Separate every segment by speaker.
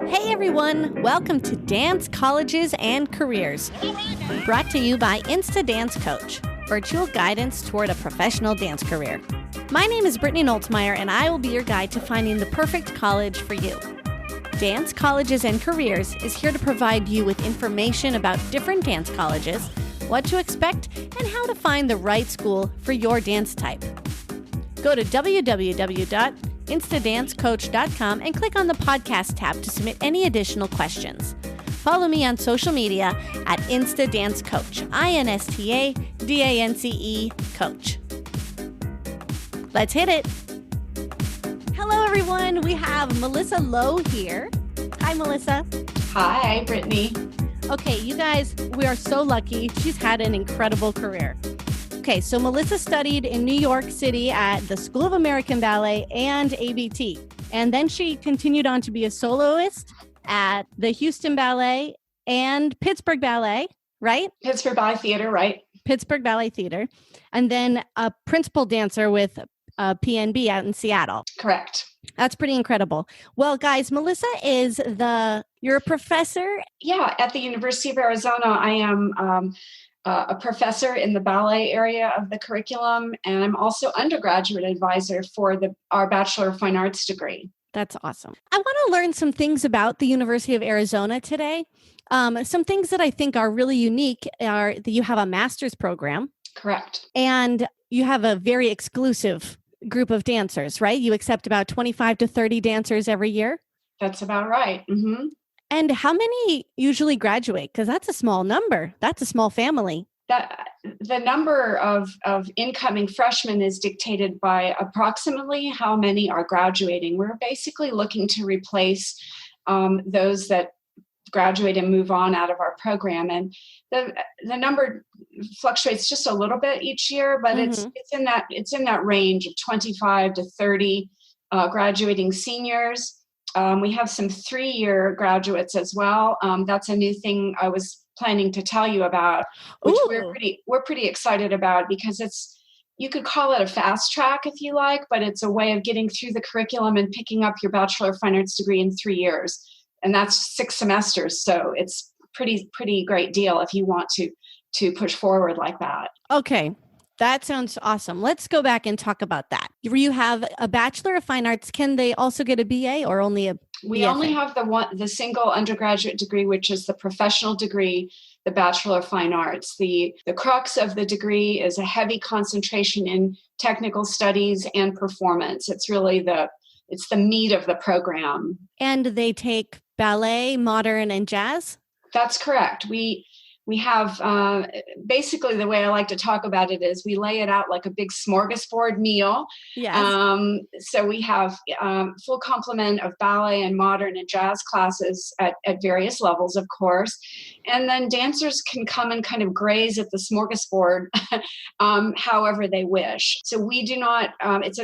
Speaker 1: Hey everyone, welcome to Dance Colleges and Careers, brought to you by Insta Dance Coach, virtual guidance toward a professional dance career. My name is Brittany Noltzmeyer, and I will be your guide to finding the perfect college for you. Dance Colleges and Careers is here to provide you with information about different dance colleges, what to expect, and how to find the right school for your dance type. Go to www.instadancecoach.com and click on the podcast tab to submit any additional questions. Follow me on social media at Insta Dance Coach, INSTADANCE Coach. Let's hit it. Hello, everyone. We have Melissa Lowe here. Hi, Melissa.
Speaker 2: Hi, Brittany.
Speaker 1: Okay, you guys, we are so lucky. She's had an incredible career. Okay, so Melissa studied in New York City at the School of American Ballet and ABT. And then she continued on to be a soloist at the Houston Ballet and Pittsburgh Ballet, right?
Speaker 2: Pittsburgh Ballet Theater, right?
Speaker 1: Pittsburgh Ballet Theater. And then a principal dancer with PNB out in Seattle.
Speaker 2: Correct.
Speaker 1: That's pretty incredible. Well, guys, Melissa you're a professor?
Speaker 2: Yeah, at the University of Arizona, I am a professor in the ballet area of the curriculum, and I'm also undergraduate advisor for our Bachelor of Fine Arts degree.
Speaker 1: That's awesome. I want to learn some things about the University of Arizona today. Some things that I think are really unique are that you have a master's program.
Speaker 2: Correct.
Speaker 1: And you have a very exclusive group of dancers, right? You accept about 25 to 30 dancers every year?
Speaker 2: That's about right. Mm-hmm.
Speaker 1: And how many usually graduate? Because that's a small number. That's a small family.
Speaker 2: The number of incoming freshmen is dictated by approximately how many are graduating. We're basically looking to replace those that graduate and move on out of our program. And the number fluctuates just a little bit each year, but it's in that range of 25 to 30 graduating seniors. We have some 3-year graduates as well. That's a new thing I was planning to tell you about, which we're pretty excited about, because you could call it a fast track if you like, but it's a way of getting through the curriculum and picking up your Bachelor of Fine Arts degree in 3 years. And that's 6 semesters. So it's pretty great deal if you want to push forward like that.
Speaker 1: Okay. That sounds awesome. Let's go back and talk about that. You have a Bachelor of Fine Arts. Can they also get a BA or only a BFA?
Speaker 2: We only have the single undergraduate degree, which is the professional degree, the Bachelor of Fine Arts. The crux of the degree is a heavy concentration in technical studies and performance. It's really it's the meat of the program.
Speaker 1: And they take ballet, modern, and jazz?
Speaker 2: That's correct. We have, basically the way I like to talk about it is we lay it out like a big smorgasbord meal.
Speaker 1: Yes.
Speaker 2: So we have full complement of ballet and modern and jazz classes at various levels, of course. And then dancers can come and kind of graze at the smorgasbord however they wish. So we do not, it's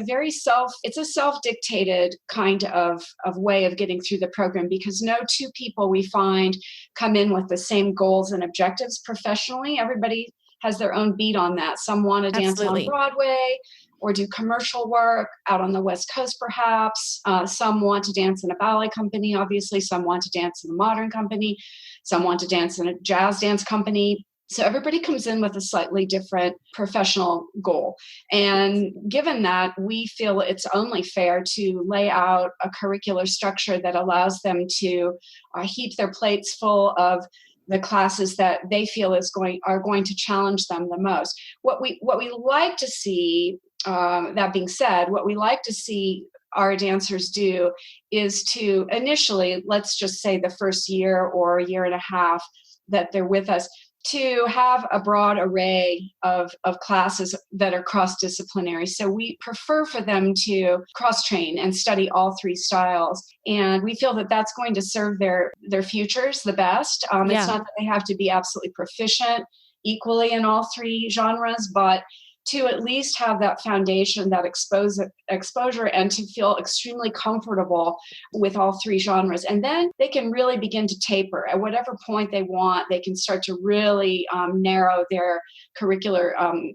Speaker 2: a self-dictated kind of way of getting through the program, because no two people we find come in with the same goals and objectives professionally. Everybody has their own beat on that. Some want to dance on Broadway or do commercial work out on the West Coast, perhaps. Some want to dance in a ballet company, obviously. Some want to dance in a modern company. Some want to dance in a jazz dance company. So everybody comes in with a slightly different professional goal. And given that, we feel it's only fair to lay out a curricular structure that allows them to heap their plates full of the classes that they feel are going to challenge them the most. What we like to see, that being said, what we like to see our dancers do is to initially, let's just say the first year or a year and a half that they're with us, to have a broad array of classes that are cross-disciplinary. So we prefer for them to cross-train and study all 3 styles. And we feel that that's going to serve their futures the best. It's not that they have to be absolutely proficient equally in all 3 genres, but to at least have that foundation, that exposure, and to feel extremely comfortable with all 3 genres. And then they can really begin to taper. At whatever point they want, they can start to really narrow their curricular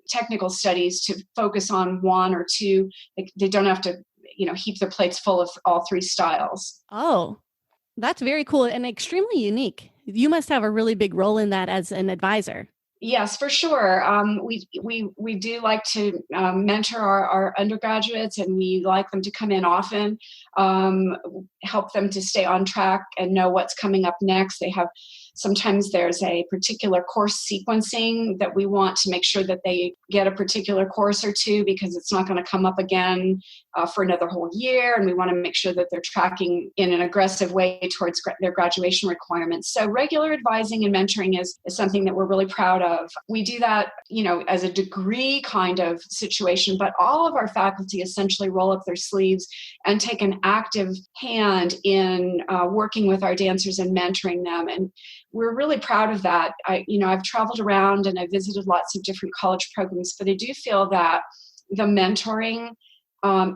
Speaker 2: technical studies to focus on 1 or 2. They don't have to heap their plates full of all three styles.
Speaker 1: Oh, that's very cool and extremely unique. You must have a really big role in that as an advisor.
Speaker 2: Yes, for sure. We do like to mentor our undergraduates, and we like them to come in often, help them to stay on track and know what's coming up next. Sometimes there's a particular course sequencing that we want to make sure that they get a particular course or two, because it's not going to come up again for another whole year. And we want to make sure that they're tracking in an aggressive way towards their graduation requirements. So regular advising and mentoring is something that we're really proud of. We do that, as a degree kind of situation, but all of our faculty essentially roll up their sleeves and take an active hand in working with our dancers and mentoring them. And we're really proud of that. I've traveled around and I visited lots of different college programs, but I do feel that the mentoring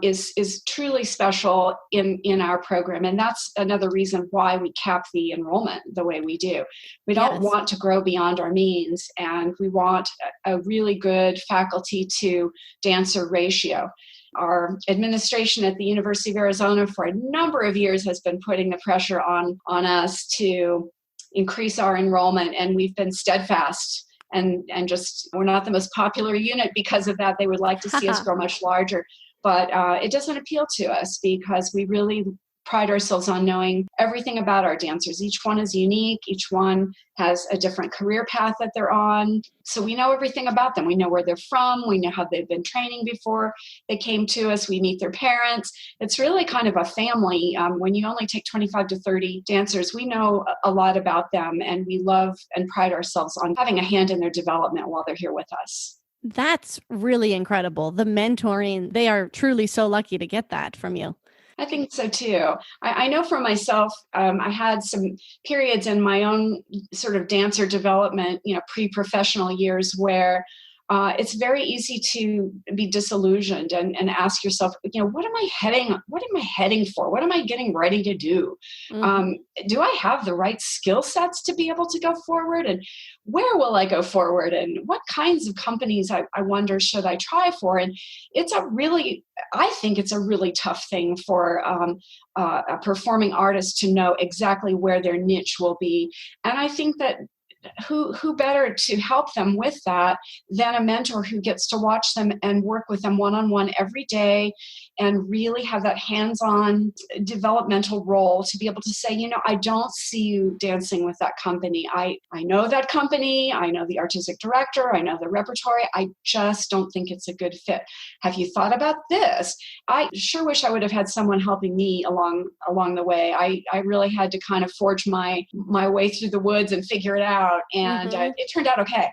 Speaker 2: is truly special in our program. And that's another reason why we cap the enrollment the way we do. We don't want to grow beyond our means, and we want a really good faculty to dancer ratio. Our administration at the University of Arizona for a number of years has been putting the pressure on us to increase our enrollment, and we've been steadfast. And just, we're not the most popular unit because of that. They would like to see us grow much larger. But it doesn't appeal to us because we really pride ourselves on knowing everything about our dancers. Each one is unique. Each one has a different career path that they're on. So we know everything about them. We know where they're from. We know how they've been training before they came to us. We meet their parents. It's really kind of a family. When you only take 25 to 30 dancers, we know a lot about them, and we love and pride ourselves on having a hand in their development while they're here with us.
Speaker 1: That's really incredible. The mentoring, they are truly so lucky to get that from you.
Speaker 2: I think so too. I know for myself, I had some periods in my own sort of dancer development, pre-professional years where it's very easy to be disillusioned and ask yourself, what am I heading for? What am I getting ready to do? Mm-hmm. Do I have the right skill sets to be able to go forward? And where will I go forward? And what kinds of companies I wonder should I try for? And I think it's a really tough thing for a performing artist to know exactly where their niche will be. And I think that who better to help them with that than a mentor who gets to watch them and work with them one-on-one every day and really have that hands-on developmental role to be able to say, I don't see you dancing with that company. I know that company. I know the artistic director. I know the repertory. I just don't think it's a good fit. Have you thought about this? I sure wish I would have had someone helping me along the way. I really had to kind of forge my way through the woods and figure it out. And it turned out okay.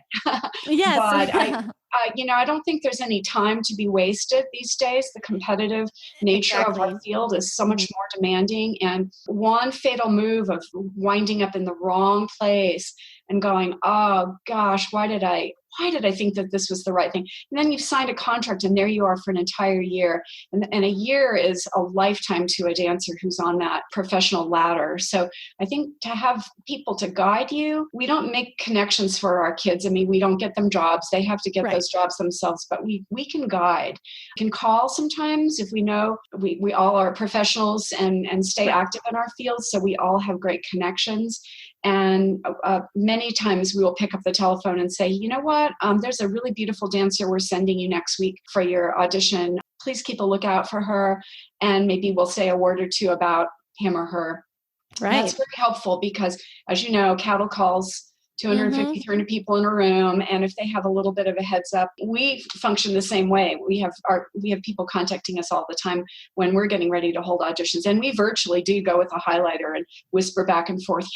Speaker 1: Yes.
Speaker 2: But I don't think there's any time to be wasted these days. The competitive nature of our field is so much more demanding. And one fatal move of winding up in the wrong place and going, oh gosh, why did I think that this was the right thing? And then you've signed a contract and there you are for an entire year. And a year is a lifetime to a dancer who's on that professional ladder. So I think to have people to guide you, we don't make connections for our kids. I mean, we don't get them jobs. They have to get those jobs themselves, but we can guide. We can call sometimes if we know we all are professionals and stay active in our field. So we all have great connections. And many times we will pick up the telephone and say, you know what, there's a really beautiful dancer we're sending you next week for your audition. Please keep a lookout for her. And maybe we'll say a word or two about him or her. Right. And that's very helpful because, as you know, cattle calls 250, 300 people in a room. And if they have a little bit of a heads up, we function the same way. We have people contacting us all the time when we're getting ready to hold auditions. And we virtually do go with a highlighter and whisper back and forth,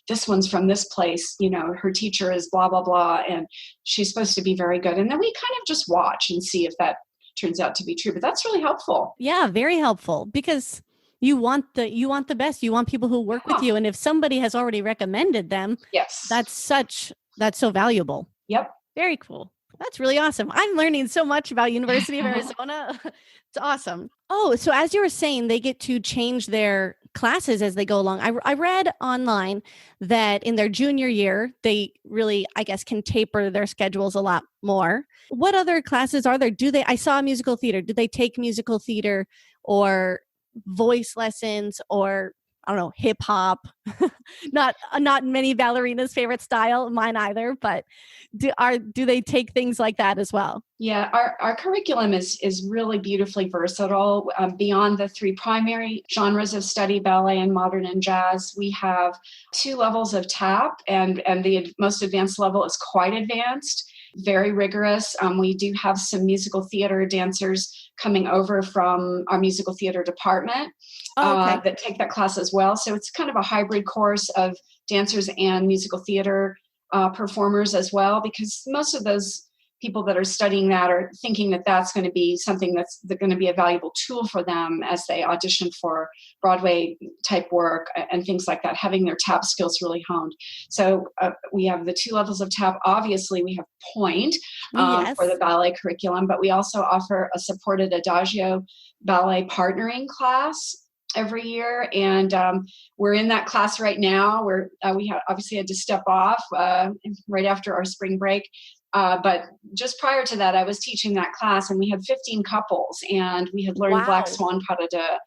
Speaker 2: this one's from this place, her teacher is blah, blah, blah. And she's supposed to be very good. And then we kind of just watch and see if that turns out to be true. But that's really helpful.
Speaker 1: Yeah, very helpful because you want the best. You want people who work with you. And if somebody has already recommended them,
Speaker 2: yes,
Speaker 1: that's so valuable.
Speaker 2: Yep.
Speaker 1: Very cool. That's really awesome. I'm learning so much about University of Arizona. It's awesome. Oh, so as you were saying, they get to change their classes as they go along. I read online that in their junior year, they really, I guess, can taper their schedules a lot more. What other classes are there? I saw musical theater. Do they take musical theater or voice lessons or I don't know, hip hop. Not many ballerinas' favorite style, mine either, but do they take things like that as well?
Speaker 2: Yeah, our curriculum is really beautifully versatile. Beyond the three primary genres of study, ballet and modern and jazz, we have 2 levels of tap, and the most advanced level is quite advanced, very rigorous. We do have some musical theater dancers coming over from our musical theater department that take that class as well. So it's kind of a hybrid course of dancers and musical theater performers as well, because most of those people that are studying that are thinking that that's going to be something that's going to be a valuable tool for them as they audition for Broadway type work and things like that, having their tap skills really honed. So we have the 2 levels of tap. Obviously, we have point for the ballet curriculum, but we also offer a supported Adagio ballet partnering class every year, and we're in that class right now. We obviously had to step off right after our spring break. But just prior to that, I was teaching that class, and we had 15 couples, and we had learned Black Swan pas de deux,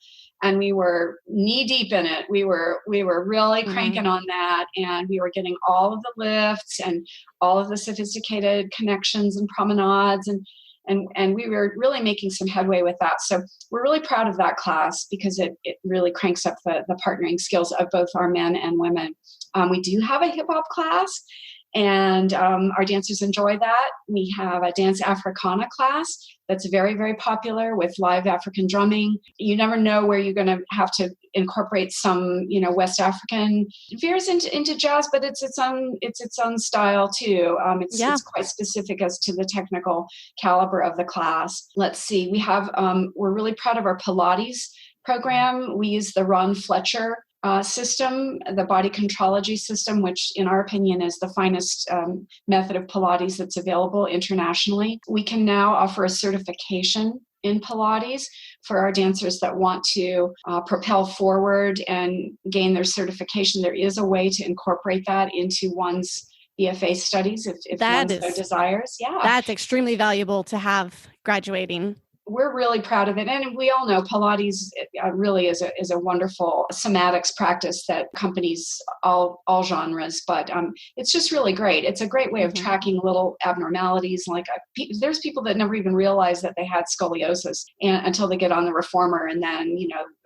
Speaker 2: and we were knee deep in it. We were really cranking on that, and we were getting all of the lifts and all of the sophisticated connections and promenades, and we were really making some headway with that. So we're really proud of that class because it really cranks up the partnering skills of both our men and women. We do have a hip hop class, and our dancers enjoy that. We have a dance Africana class that's very, very popular with live African drumming. You never know where you're going to have to incorporate some, West African veers into jazz, but it's its own style too. It's quite specific as to the technical caliber of the class. Let's see. We have we're really proud of our Pilates program. We use the Ron Fletcher system, the body contrology system, which in our opinion is the finest method of Pilates that's available internationally. We can now offer a certification in Pilates for our dancers that want to propel forward and gain their certification. There is a way to incorporate that into one's BFA studies if one so desires. Yeah.
Speaker 1: That's extremely valuable to have graduating.
Speaker 2: We're really proud of it. And we all know Pilates really is a wonderful somatics practice that accompanies all genres, but it's just really great. It's a great way of tracking little abnormalities. Like there's people that never even realize that they had scoliosis until they get on the reformer, and then,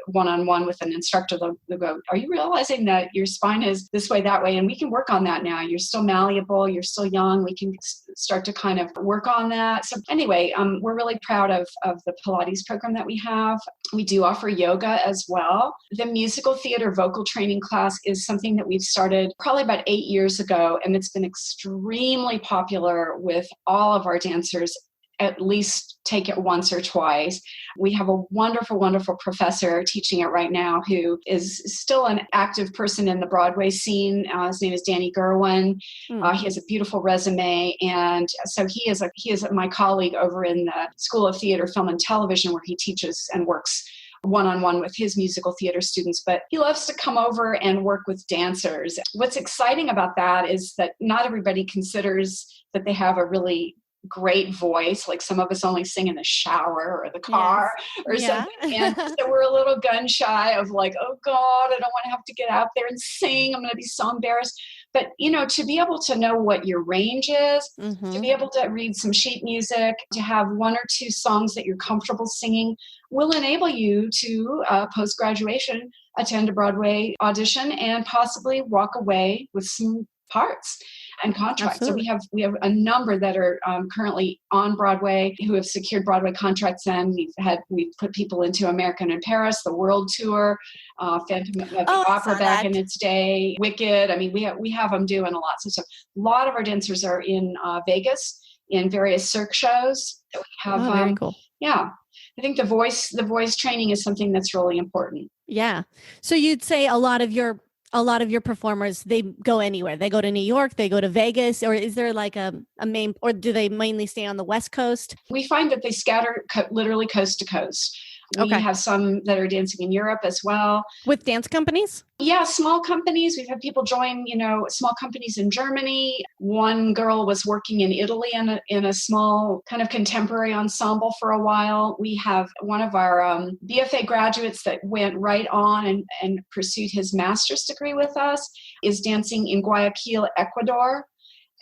Speaker 2: one-on-one with an instructor, they'll go, are you realizing that your spine is this way, that way? And we can work on that now. You're still malleable. You're still young. We can start to kind of work on that. So anyway, we're really proud of the Pilates program that we have. We do offer yoga as well. The musical theater vocal training class is something that we've started probably about 8 years ago, and it's been extremely popular with all of our dancers. At least take it once or twice. We have a wonderful, wonderful professor teaching it right now who is still an active person in the Broadway scene. His name is Danny Gerwin. He has a beautiful resume. And so he is my colleague over in the School of Theater, Film, and Television, where he teaches and works one-on-one with his musical theater students, but he loves to come over and work with dancers. What's exciting about that is that not everybody considers that they have a really great voice. Like some of us only sing in the shower or the car or something. And so we're a little gun shy of like, oh God, I don't want to have to get out there and sing. I'm going to be so embarrassed. But, to be able to know what your range is, to be able to read some sheet music, to have 1 or 2 songs that you're comfortable singing will enable you to, post-graduation, attend a Broadway audition and possibly walk away with some parts and contracts. Absolutely. So we have a number that are currently on Broadway who have secured Broadway contracts, and we've put people into American in Paris, the World Tour, Phantom of the Opera back in its day, Wicked. I mean, we have them doing a lot of stuff. A lot of our dancers are in Vegas in various Cirque shows that we have.
Speaker 1: Very cool.
Speaker 2: Yeah. I think the voice training is something that's really important.
Speaker 1: Yeah. So you'd say a lot of your performers, they go anywhere. They go to New York, they go to Vegas, or is there like a main, or do they mainly stay on the West Coast?
Speaker 2: We find that they scatter literally coast to coast. We have some that are dancing in Europe as well.
Speaker 1: With dance companies?
Speaker 2: Yeah, small companies. We've had people join, small companies in Germany. One girl was working in Italy in a small kind of contemporary ensemble for a while. We have one of our BFA graduates that went right on and pursued his master's degree with us, is dancing in Guayaquil, Ecuador.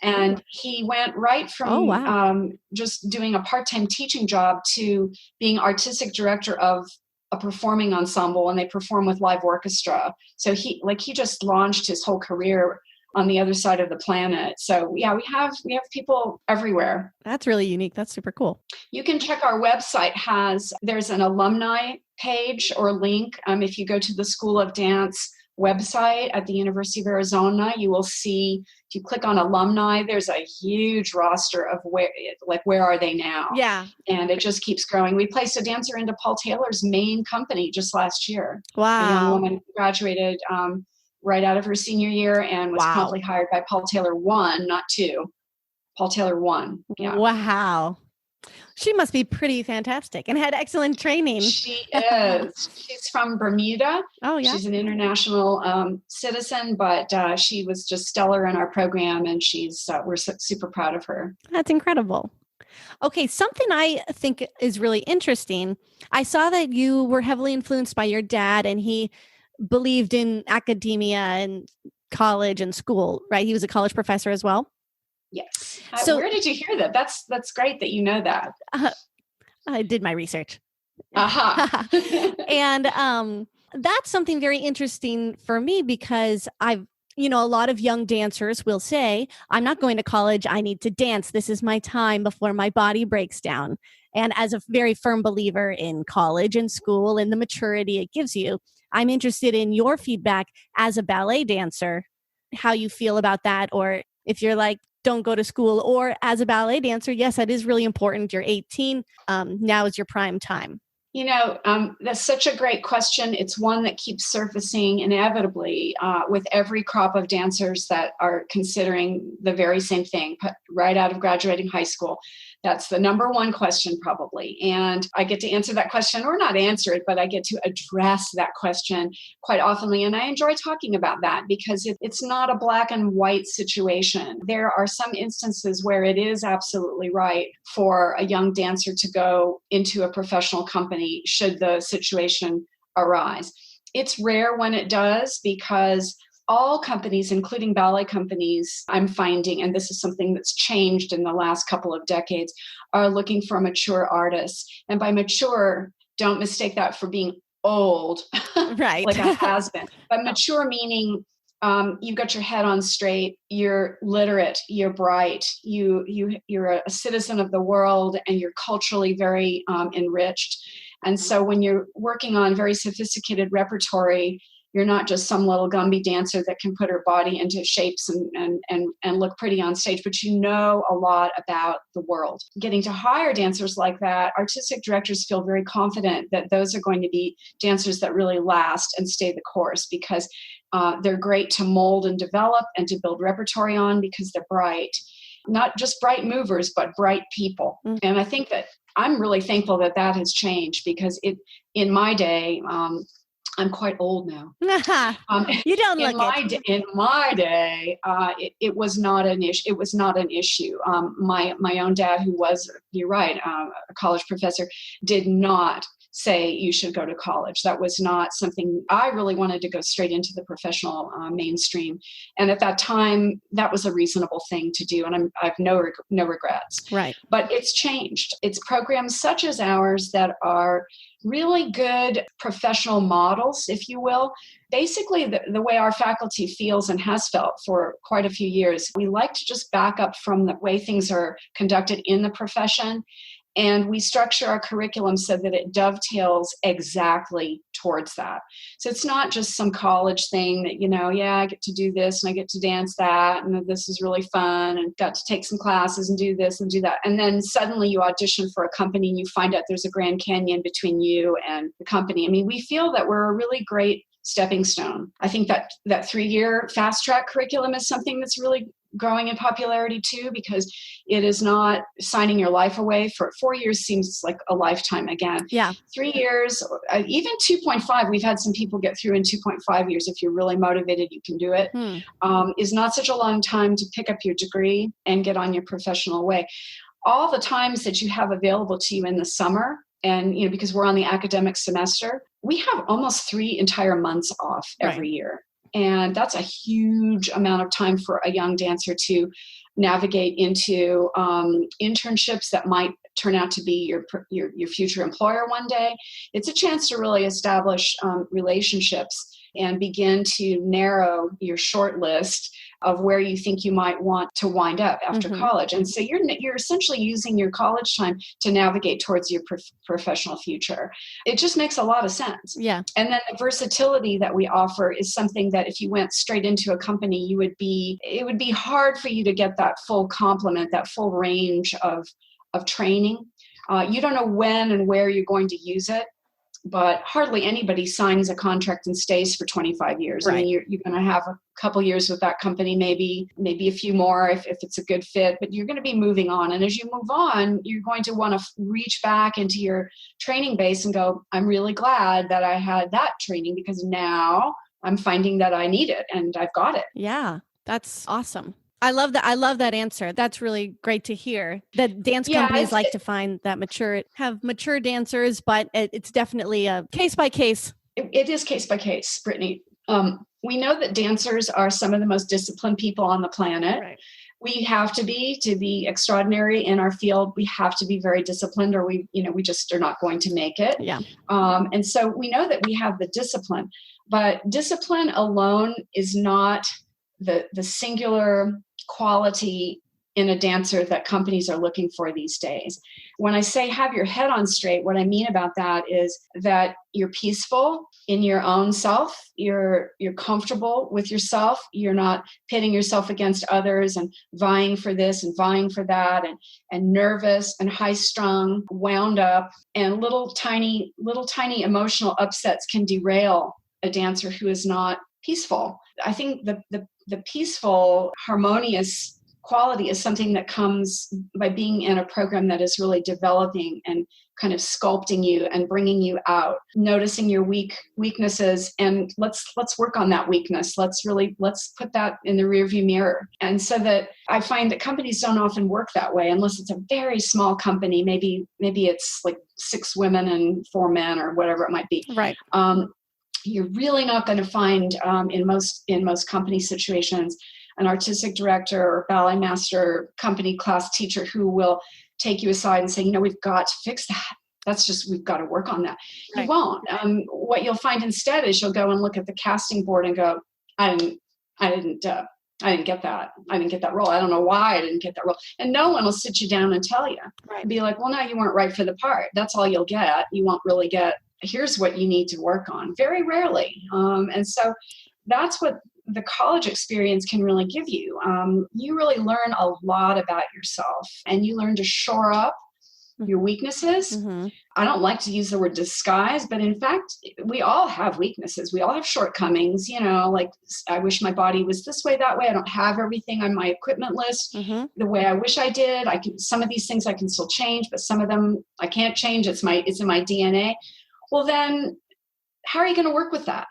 Speaker 2: And he went right from just doing a part-time teaching job to being artistic director of a performing ensemble, and they perform with live orchestra. So he just launched his whole career on the other side of the planet. So yeah, we have people everywhere.
Speaker 1: That's really unique. That's super cool.
Speaker 2: You can check our website. There's an alumni page or link. If you go to the School of Dance website at the University of Arizona, you will see, if you click on alumni, there's a huge roster of where are they now?
Speaker 1: Yeah.
Speaker 2: And it just keeps growing. We placed a dancer into Paul Taylor's main company just last year.
Speaker 1: Wow.
Speaker 2: A young woman graduated right out of her senior year and was promptly hired by Paul Taylor 1, not 2. Paul Taylor 1. Yeah.
Speaker 1: Wow. She must be pretty fantastic and had excellent training.
Speaker 2: She is. She's from Bermuda.
Speaker 1: Oh, yeah.
Speaker 2: She's an international citizen, but she was just stellar in our program, and we're super proud of her.
Speaker 1: That's incredible. Okay, something I think is really interesting. I saw that you were heavily influenced by your dad, and he believed in academia and college and school, right? He was a college professor as well.
Speaker 2: Yes. So where did you hear that? That's great that you know that.
Speaker 1: I did my research.
Speaker 2: Uh-huh.
Speaker 1: And that's something very interesting for me because a lot of young dancers will say, I'm not going to college. I need to dance. This is my time before my body breaks down. And as a very firm believer in college and school and the maturity it gives you, I'm interested in your feedback as a ballet dancer, how you feel about that, or if you're like, don't go to school, or as a ballet dancer, yes, that is really important. You're 18. Now is your prime time.
Speaker 2: That's such a great question. It's one that keeps surfacing inevitably with every crop of dancers that are considering the very same thing right out of graduating high school. That's the number one question probably. And I get to answer that question, or not answer it, but I get to address that question quite often. And I enjoy talking about that because it's not a black and white situation. There are some instances where it is absolutely right for a young dancer to go into a professional company should the situation arise. It's rare when it does because all companies, including ballet companies, I'm finding, and this is something that's changed in the last couple of decades, are looking for mature artists. And by mature, don't mistake that for being old,
Speaker 1: right?
Speaker 2: Like a has-been. But mature meaning you've got your head on straight, you're literate, you're bright, you're a citizen of the world, and you're culturally very enriched. And so when you're working on very sophisticated repertory, you're not just some little Gumby dancer that can put her body into shapes and look pretty on stage, but you know a lot about the world. Getting to hire dancers like that, artistic directors feel very confident that those are going to be dancers that really last and stay the course because they're great to mold and develop and to build repertory on because they're bright. Not just bright movers, but bright people. Mm-hmm. And I think that I'm really thankful that has changed because in my day, I'm quite old now.
Speaker 1: You don't look it.
Speaker 2: In my day, it was not an issue. It was not an issue. My own dad, who was, you're right, a college professor, did not say you should go to college. That was not something. I really wanted to go straight into the professional mainstream, and at that time, that was a reasonable thing to do. And I've no regrets.
Speaker 1: Right.
Speaker 2: But it's changed. It's programs such as ours that are really good professional models, if you will. Basically, the way our faculty feels and has felt for quite a few years, we like to just back up from the way things are conducted in the profession. And we structure our curriculum so that it dovetails exactly towards that. So it's not just some college thing that, I get to do this and I get to dance that, and this is really fun, and got to take some classes and do this and do that. And then suddenly you audition for a company and you find out there's a Grand Canyon between you and the company. I mean, we feel that we're a really great stepping stone. I think that 3-year fast track curriculum is something that's really growing in popularity too, because it is not signing your life away. For 4 years seems like a lifetime again.
Speaker 1: Yeah.
Speaker 2: 3 years, even 2.5, we've had some people get through in 2.5 years. If you're really motivated, you can do it. Is not such a long time to pick up your degree and get on your professional way. All the times that you have available to you in the summer, and because we're on the academic semester, we have almost 3 entire months off every year. And that's a huge amount of time for a young dancer to navigate into internships that might turn out to be your future employer one day. It's a chance to really establish relationships and begin to narrow your short list of where you think you might want to wind up after college. And so you're essentially using your college time to navigate towards your professional future. It just makes a lot of sense.
Speaker 1: Yeah.
Speaker 2: And then the versatility that we offer is something that if you went straight into a company, it would be hard for you to get that full complement, that full range of training. You don't know when and where you're going to use it. But hardly anybody signs a contract and stays for 25 years.
Speaker 1: Right.
Speaker 2: I mean, you're going to have a couple years with that company, maybe a few more if it's a good fit, but you're going to be moving on. And as you move on, you're going to want to reach back into your training base and go, I'm really glad that I had that training because now I'm finding that I need it and I've got it.
Speaker 1: Yeah, that's awesome. I love that. I love that answer. That's really great to hear that dance companies like to find that have mature dancers, but it's definitely a case by case.
Speaker 2: It is case by case, Brittany. We know that dancers are some of the most disciplined people on the planet. Right. We have to be extraordinary in our field. We have to be very disciplined or we just are not going to make it.
Speaker 1: Yeah.
Speaker 2: And so we know that we have the discipline, but discipline alone is not the singular quality in a dancer that companies are looking for these days. When I say have your head on straight, what I mean about that is that you're peaceful in your own self, you're comfortable with yourself, you're not pitting yourself against others and vying for this and vying for that and nervous and high-strung, wound up, and little tiny emotional upsets can derail a dancer who is not peaceful. I think the peaceful, harmonious quality is something that comes by being in a program that is really developing and kind of sculpting you and bringing you out, noticing your weaknesses, and let's work on that weakness. Let's put that in the rearview mirror. And so that I find that companies don't often work that way unless it's a very small company. Maybe it's like 6 women and 4 men or whatever it might be.
Speaker 1: Right.
Speaker 2: You're really not going to find in most company situations an artistic director or ballet master, company class teacher who will take you aside and say, we've got to fix that. We've got to work on that. Right. You won't. What you'll find instead is you'll go and look at the casting board and go, I didn't get that. I didn't get that role. I don't know why I didn't get that role. And no one will sit you down and tell you. Right. And be like, well, no, you weren't right for the part. That's all you'll get. You won't really get, here's what you need to work on. Very rarely. And so that's what the college experience can really give you. You really learn a lot about yourself and you learn to shore up your weaknesses. Mm-hmm. I don't like to use the word disguise, but in fact, we all have weaknesses. We all have shortcomings, like I wish my body was this way, that way. I don't have everything on my equipment list the way I wish I did. Some of these things I can still change, but some of them I can't change. It's in my DNA. Well, then how are you going to work with that?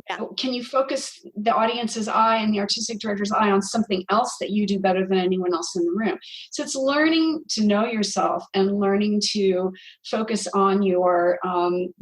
Speaker 2: Yeah. Can you focus the audience's eye and the artistic director's eye on something else that you do better than anyone else in the room? So it's learning to know yourself and learning to focus on your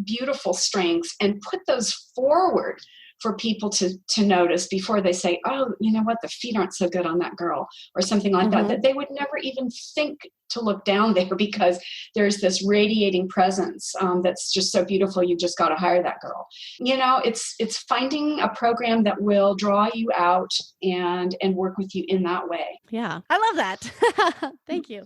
Speaker 2: beautiful strengths and put those forward for people to notice before they say, oh, you know what, the feet aren't so good on that girl or something like that they would never even think to look down there because there's this radiating presence that's just so beautiful. You just got to hire that girl. It's finding a program that will draw you out and work with you in that way.
Speaker 1: Yeah, I love that. Thank you.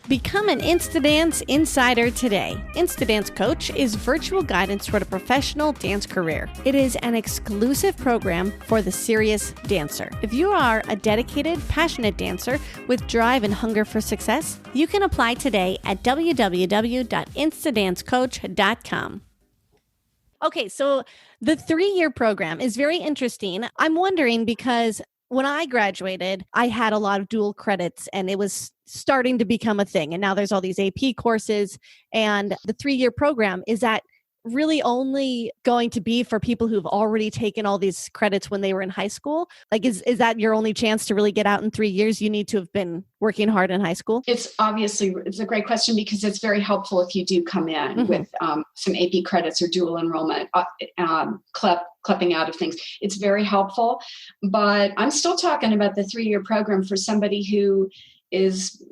Speaker 1: Become an Instadance insider today. Instadance Coach is virtual guidance toward a professional dance career. It is an exclusive program for the serious dancer. If you are a dedicated, passionate dancer with drive and hunger for success, you can apply today at www.instadancecoach.com. Okay, so the 3-year program is very interesting. I'm wondering because when I graduated, I had a lot of dual credits and it was starting to become a thing. And now there's all these AP courses and the 3-year program. Is that really only going to be for people who've already taken all these credits when they were in high school? Like, is that your only chance to really get out in 3 years? You need to have been working hard in high school?
Speaker 2: It's a great question because it's very helpful if you do come in with some AP credits or dual enrollment, clipping out of things. It's very helpful, but I'm still talking about the 3-year program for somebody who is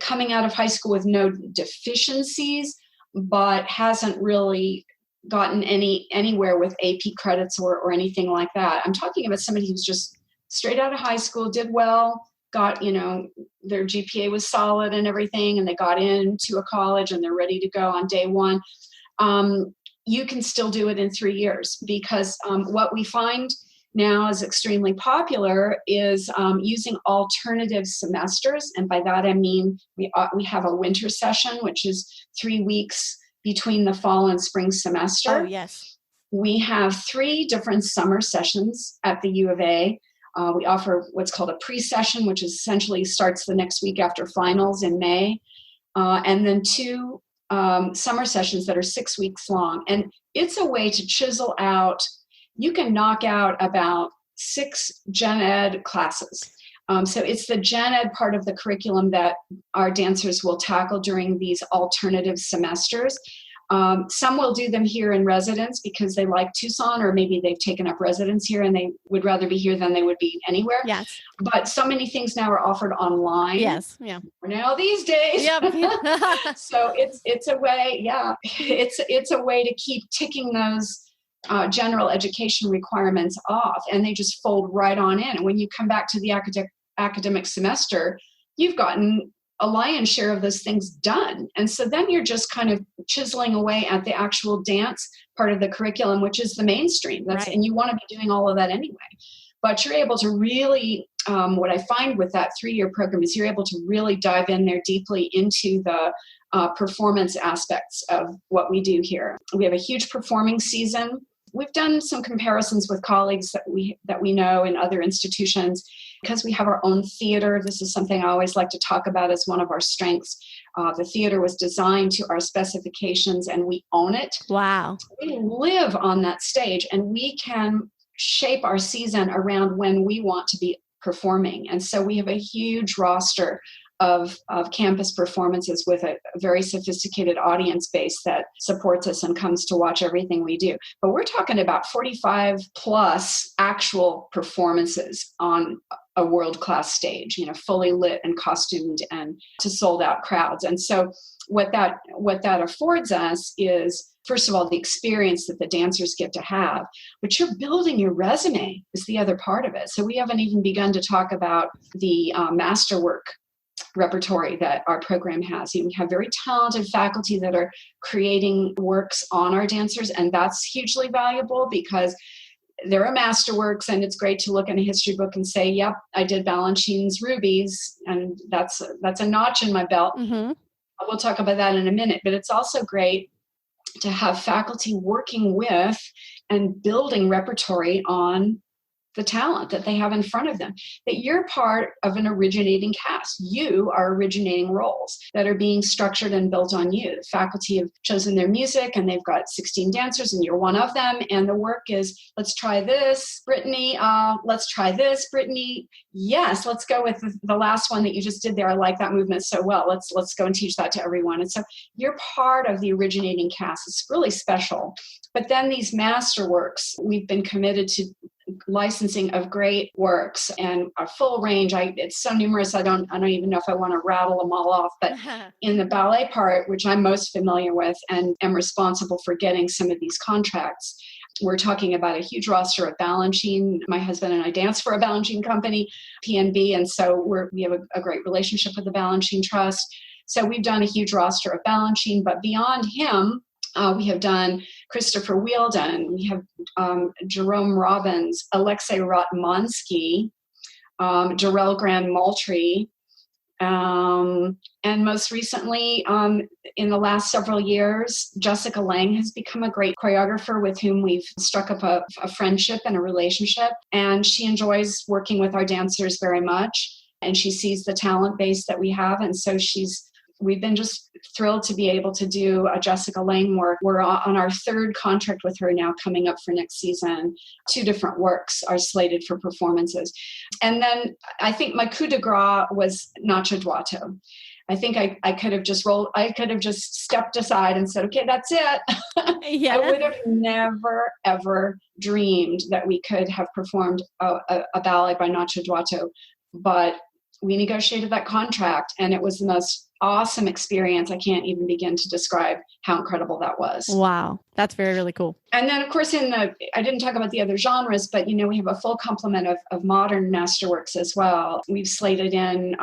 Speaker 2: coming out of high school with no deficiencies, but hasn't really gotten anywhere with AP credits or anything like that. I'm talking about somebody who's just straight out of high school, did well, got, their GPA was solid and everything, and they got into a college and they're ready to go on day one. You can still do it in 3 years because what we find now is extremely popular is using alternative semesters. And by that, I mean, we have a winter session, which is 3 weeks between the fall and spring semester.
Speaker 1: Oh, yes.
Speaker 2: We have 3 different summer sessions at the U of A. We offer what's called a pre-session, which essentially starts the next week after finals in May. And then 2 summer sessions that are 6 weeks long. And it's a way to chisel out. You can knock out about 6 gen ed classes. So it's the gen ed part of the curriculum that our dancers will tackle during these alternative semesters. Some will do them here in residence because they like Tucson, or maybe they've taken up residence here and they would rather be here than they would be anywhere.
Speaker 1: Yes.
Speaker 2: But so many things now are offered online.
Speaker 1: Yes. Yeah.
Speaker 2: Now these days.
Speaker 1: Yep.
Speaker 2: So it's a way, it's a way to keep ticking those general education requirements off, and they just fold right on in. And when you come back to the academic semester, you've gotten a lion's share of those things done. And so then you're just kind of chiseling away at the actual dance part of the curriculum, which is the mainstream. Right. And you want to be doing all of that anyway. But you're able to really, what I find with that 3-year program is you're able to really dive in there deeply into the performance aspects of what we do here. We have a huge performing season. We've done some comparisons with colleagues that we know in other institutions. Because we have our own theater, this is something I always like to talk about as one of our strengths. The theater was designed to our specifications and we own it.
Speaker 1: Wow.
Speaker 2: We live on that stage and we can shape our season around when we want to be performing. And so we have a huge roster of campus performances with a very sophisticated audience base that supports us and comes to watch everything we do. But we're talking about 45 plus actual performances on a world-class stage, fully lit and costumed and to sold out crowds. And so what that affords us is, first of all, the experience that the dancers get to have, but you're building your resume is the other part of it. So we haven't even begun to talk about the masterwork repertory that our program has. We have very talented faculty that are creating works on our dancers, and that's hugely valuable because there are masterworks, and it's great to look in a history book and say, yep, I did Balanchine's Rubies, and that's a notch in my belt. Mm-hmm. We'll talk about that in a minute, but it's also great to have faculty working with and building repertory on the talent that they have in front of them, that you're part of an originating cast. You are originating roles that are being structured and built on you. The faculty have chosen their music and they've got 16 dancers and you're one of them. And the work is, let's try this, Brittany. Let's try this, Brittany. Yes, let's go with the last one that you just did there. I like that movement so well. Let's go and teach that to everyone. And so you're part of the originating cast. It's really special. But then these masterworks, we've been committed to licensing of great works and a full range. It's so numerous, I don't even know if I want to rattle them all off. But in the ballet part, which I'm most familiar with and am responsible for getting some of these contracts, we're talking about a huge roster of Balanchine. My husband and I dance for a Balanchine company, PNB, and so we have a great relationship with the Balanchine Trust. So we've done a huge roster of Balanchine, but beyond him, we have done Christopher Wheeldon, we have Jerome Robbins, Alexei Rotmansky, Jarrell Grand Moultrie, And most recently, in the last several years, Jessica Lang has become a great choreographer with whom we've struck up a friendship and a relationship. And she enjoys working with our dancers very much. And she sees the talent base that we have. And so we've been just thrilled to be able to do a Jessica Lang work. We're on our third contract with her now, coming up for next season. 2 different works are slated for performances. And then I think my coup de grace was Nacho Duato. I think I could have just stepped aside and said, okay, that's it.
Speaker 1: Yeah.
Speaker 2: I would have never, ever dreamed that we could have performed a ballet by Nacho Duato. But we negotiated that contract, and it was the most awesome experience. I can't even begin to describe how incredible that was.
Speaker 1: Wow. That's very, really cool.
Speaker 2: And then, of course, I didn't talk about the other genres, but, we have a full complement of modern masterworks as well. We've slated in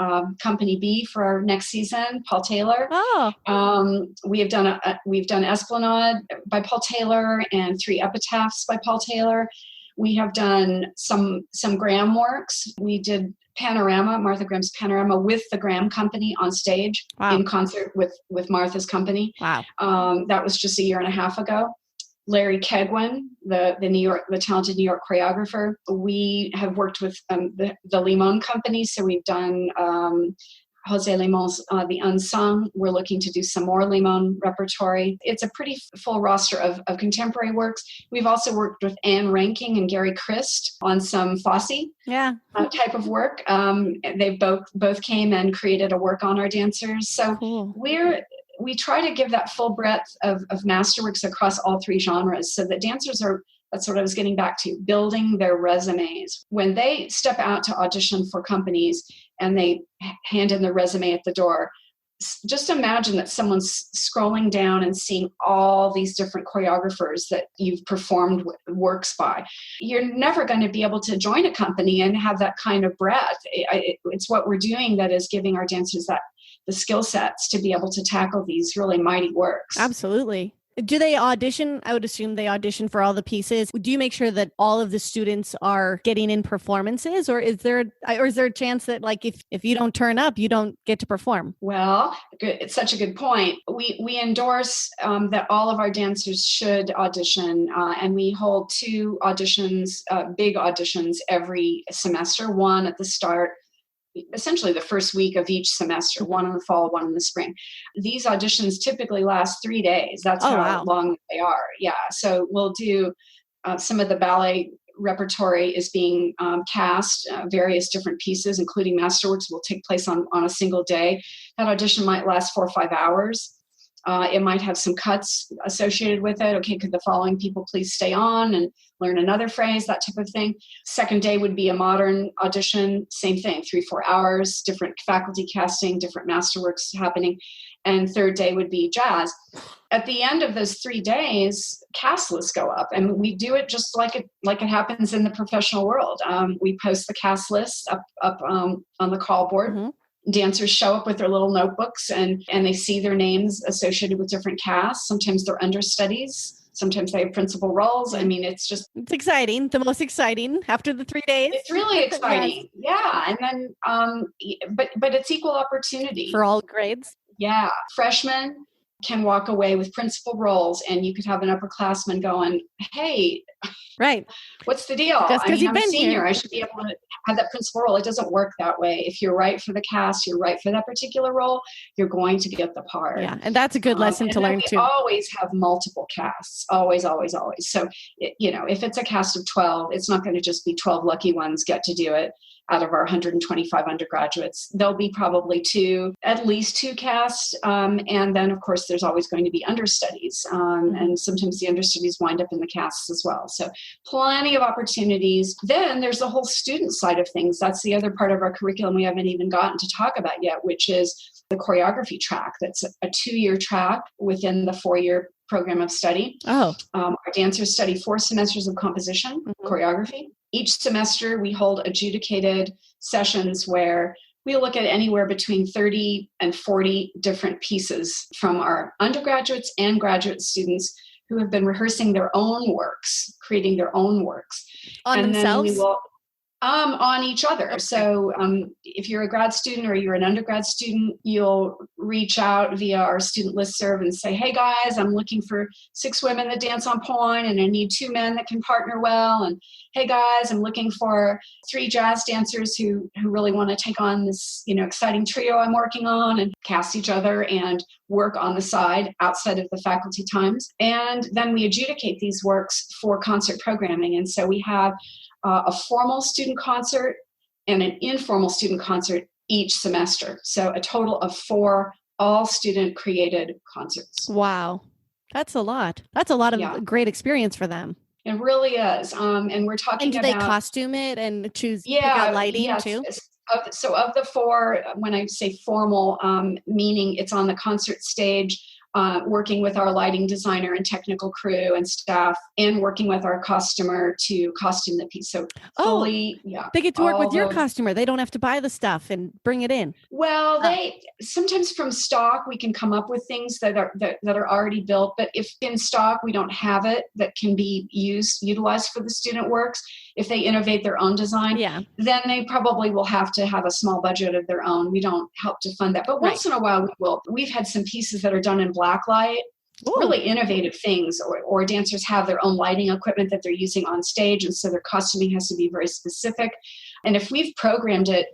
Speaker 2: Company B for our next season, Paul Taylor.
Speaker 1: Oh.
Speaker 2: We've done Esplanade by Paul Taylor and 3 Epitaphs by Paul Taylor. We have done some Graham works. We did Panorama, Martha Graham's Panorama, with the Graham Company on stage. Wow. In concert with Martha's company. Wow. That was just a year and a half ago. Larry Kegwin, the talented New York choreographer. We have worked with the Limon Company, so we've done Jose Limon's The Unsung. We're looking to do some more Limon repertory. It's a pretty full roster of contemporary works. We've also worked with Anne Ranking and Gary Christ on some Fosse type of work. They both came and created a work on our dancers. So cool. We try to give that full breadth of masterworks across all 3 genres, so that dancers that's what I was getting back to, building their resumes. When they step out to audition for companies and they hand in their resume at the door, just imagine that someone's scrolling down and seeing all these different choreographers that you've performed works by. You're never going to be able to join a company and have that kind of breadth. It's what we're doing that is giving our dancers the skill sets to be able to tackle these really mighty works.
Speaker 1: Absolutely. Do they audition? I would assume they audition for all the pieces. Do you make sure that all of the students are getting in performances, or is there a chance that, like, if you don't turn up, you don't get to perform?
Speaker 2: Well, it's such a good point. We endorse that all of our dancers should audition, and we hold 2 auditions, big auditions every semester. One at the start, essentially the first week of each semester, one in the fall, one in the spring. These auditions typically last 3 days. That's how long they are. Yeah. So we'll do some of the ballet repertory is being cast, various different pieces, including masterworks, will take place on a single day. That audition might last 4 or 5 hours. It might have some cuts associated with it. Okay, could the following people please stay on and learn another phrase, that type of thing. Second day would be a modern audition, same thing, 3-4 hours, different faculty casting, different masterworks happening. And third day would be jazz. At the end of those 3 days, cast lists go up, and we do it just like it happens in the professional world. We post the cast lists up on the call board. Mm-hmm. Dancers show up with their little notebooks and they see their names associated with different casts. Sometimes they're understudies. Sometimes they have principal roles. I mean, it's
Speaker 1: exciting. The most exciting after the 3 days.
Speaker 2: It's really exciting. Yes. Yeah. And then, but it's equal opportunity.
Speaker 1: For all grades.
Speaker 2: Yeah. Freshmen can walk away with principal roles, and you could have an upperclassman going, hey,
Speaker 1: right,
Speaker 2: what's the deal?
Speaker 1: Just because you've been
Speaker 2: I'm a senior,
Speaker 1: here.
Speaker 2: I should be able to have that principal role. It doesn't work that way. If you're right for the cast, you're right for that particular role, you're going to get the part.
Speaker 1: Yeah, and that's a good lesson to learn too.
Speaker 2: We always have multiple casts, always, always, always. So, if it's a cast of 12, it's not going to just be 12 lucky ones get to do it. Out of our 125 undergraduates, there'll be probably at least two casts. And then, of course, there's always going to be understudies. And sometimes the understudies wind up in the casts as well. So plenty of opportunities. Then there's the whole student side of things. That's the other part of our curriculum we haven't even gotten to talk about yet, which is the choreography track. That's a 2-year track within the 4-year program of study. Our dancers study 4 semesters of composition, choreography. Each semester, we hold adjudicated sessions where we look at anywhere between 30 and 40 different pieces from our undergraduates and graduate students who have been rehearsing their own works, creating their own works.
Speaker 1: On themselves?
Speaker 2: On each other.
Speaker 1: Okay.
Speaker 2: So if you're a grad student or you're an undergrad student, you'll reach out via our student listserv and say, hey guys, I'm looking for 6 women that dance on point, and I need 2 men that can partner well. And hey guys, I'm looking for 3 jazz dancers who really want to take on this, exciting trio I'm working on, and cast each other and work on the side outside of the faculty times. And then we adjudicate these works for concert programming. And so we have a formal student concert and an informal student concert each semester. So a total of 4 all student created concerts.
Speaker 1: Wow. That's a lot. That's a lot of great experience for them.
Speaker 2: It really is. And we're talking about...
Speaker 1: And do they costume it and pick out lighting too?
Speaker 2: So of the 4, when I say formal, meaning it's on the concert stage, working with our lighting designer and technical crew and staff, and working with our costumer to costume the piece. So fully,
Speaker 1: they get to work with your costumer. They don't have to buy the stuff and bring it in.
Speaker 2: Well, they sometimes from stock we can come up with things that are already built. But if in stock we don't have it that can be utilized for the student works, if they innovate their own design, then they probably will have to have a small budget of their own. We don't help to fund that, but once in a while we will. We've had some pieces that are done in blacklight, really innovative things, or dancers have their own lighting equipment that they're using on stage, and so their costuming has to be very specific. And if we've programmed it,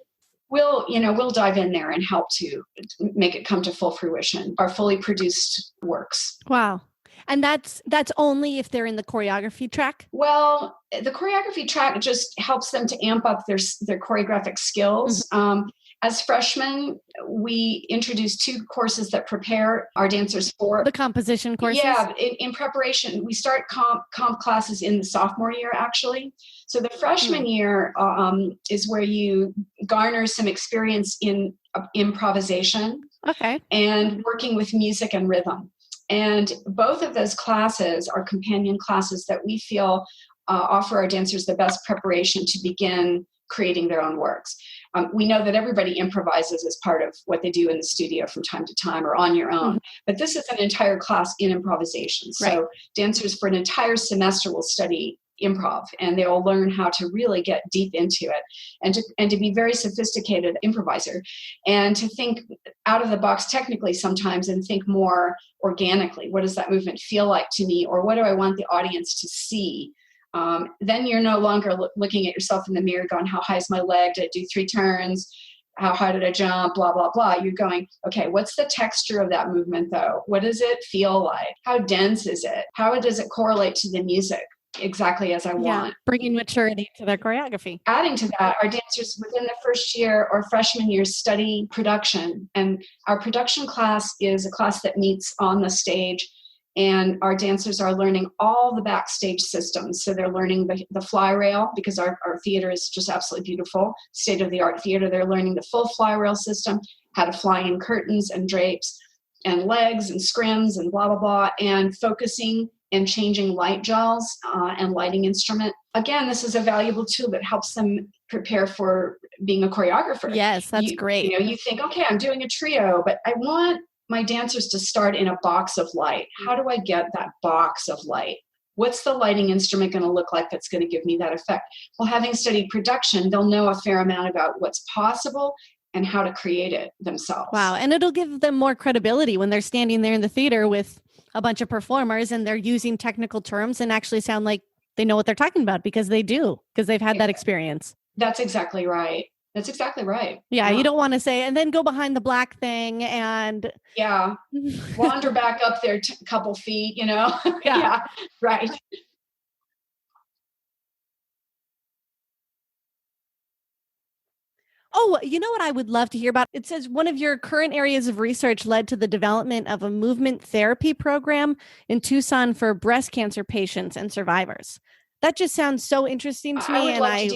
Speaker 2: we'll dive in there and help to make it come to full fruition. Our fully produced works.
Speaker 1: Wow. And that's only if they're in the choreography track?
Speaker 2: Well, the choreography track just helps them to amp up their choreographic skills. Mm-hmm. As freshmen, we introduce 2 courses that prepare our dancers for
Speaker 1: the composition courses.
Speaker 2: Yeah, in preparation, we start comp classes in the sophomore year, actually. So the freshman year is where you garner some experience in improvisation, and working with music and rhythm. And both of those classes are companion classes that we feel offer our dancers the best preparation to begin creating their own works. We know that everybody improvises as part of what they do in the studio from time to time or on your own, but this is an entire class in improvisation. So dancers for an entire semester will study improv, and they will learn how to really get deep into it, and to be very sophisticated improviser, and to think out of the box technically sometimes and think more organically. What does that movement feel like to me? Or what do I want the audience to see? Then you're no longer looking at yourself in the mirror going, how high is my leg? Did I do 3 turns? How high did I jump? Blah, blah, blah. You're going, okay, what's the texture of that movement though? What does it feel like? How dense is it? How does it correlate to the music? Exactly as I want.
Speaker 1: Bringing maturity to their choreography.
Speaker 2: Adding to that, our dancers within the first year or freshman year study production. And our production class is a class that meets on the stage, and our dancers are learning all the backstage systems. So they're learning the fly rail, because our theater is just absolutely beautiful, state-of-the-art theater. They're learning the full fly rail system, how to fly in curtains and drapes and legs and scrims and blah, blah, blah, and focusing and changing light gels and lighting instrument. Again, this is a valuable tool that helps them prepare for being a choreographer.
Speaker 1: Yes, that's great.
Speaker 2: You think, okay, I'm doing a trio, but I want my dancers to start in a box of light. How do I get that box of light? What's the lighting instrument going to look like that's going to give me that effect? Well, having studied production, they'll know a fair amount about what's possible and how to create it themselves.
Speaker 1: Wow. And it'll give them more credibility when they're standing there in the theater with a bunch of performers and they're using technical terms and actually sound like they know what they're talking about, because they do, because they've had that experience.
Speaker 2: That's exactly right. That's exactly right.
Speaker 1: Yeah, you don't want to say, and then go behind the black thing and...
Speaker 2: Yeah, wander back up there a couple feet,
Speaker 1: Yeah,
Speaker 2: right.
Speaker 1: Oh, you know what I would love to hear about? It says one of your current areas of research led to the development of a movement therapy program in Tucson for breast cancer patients and survivors. That just sounds so interesting to me.
Speaker 2: I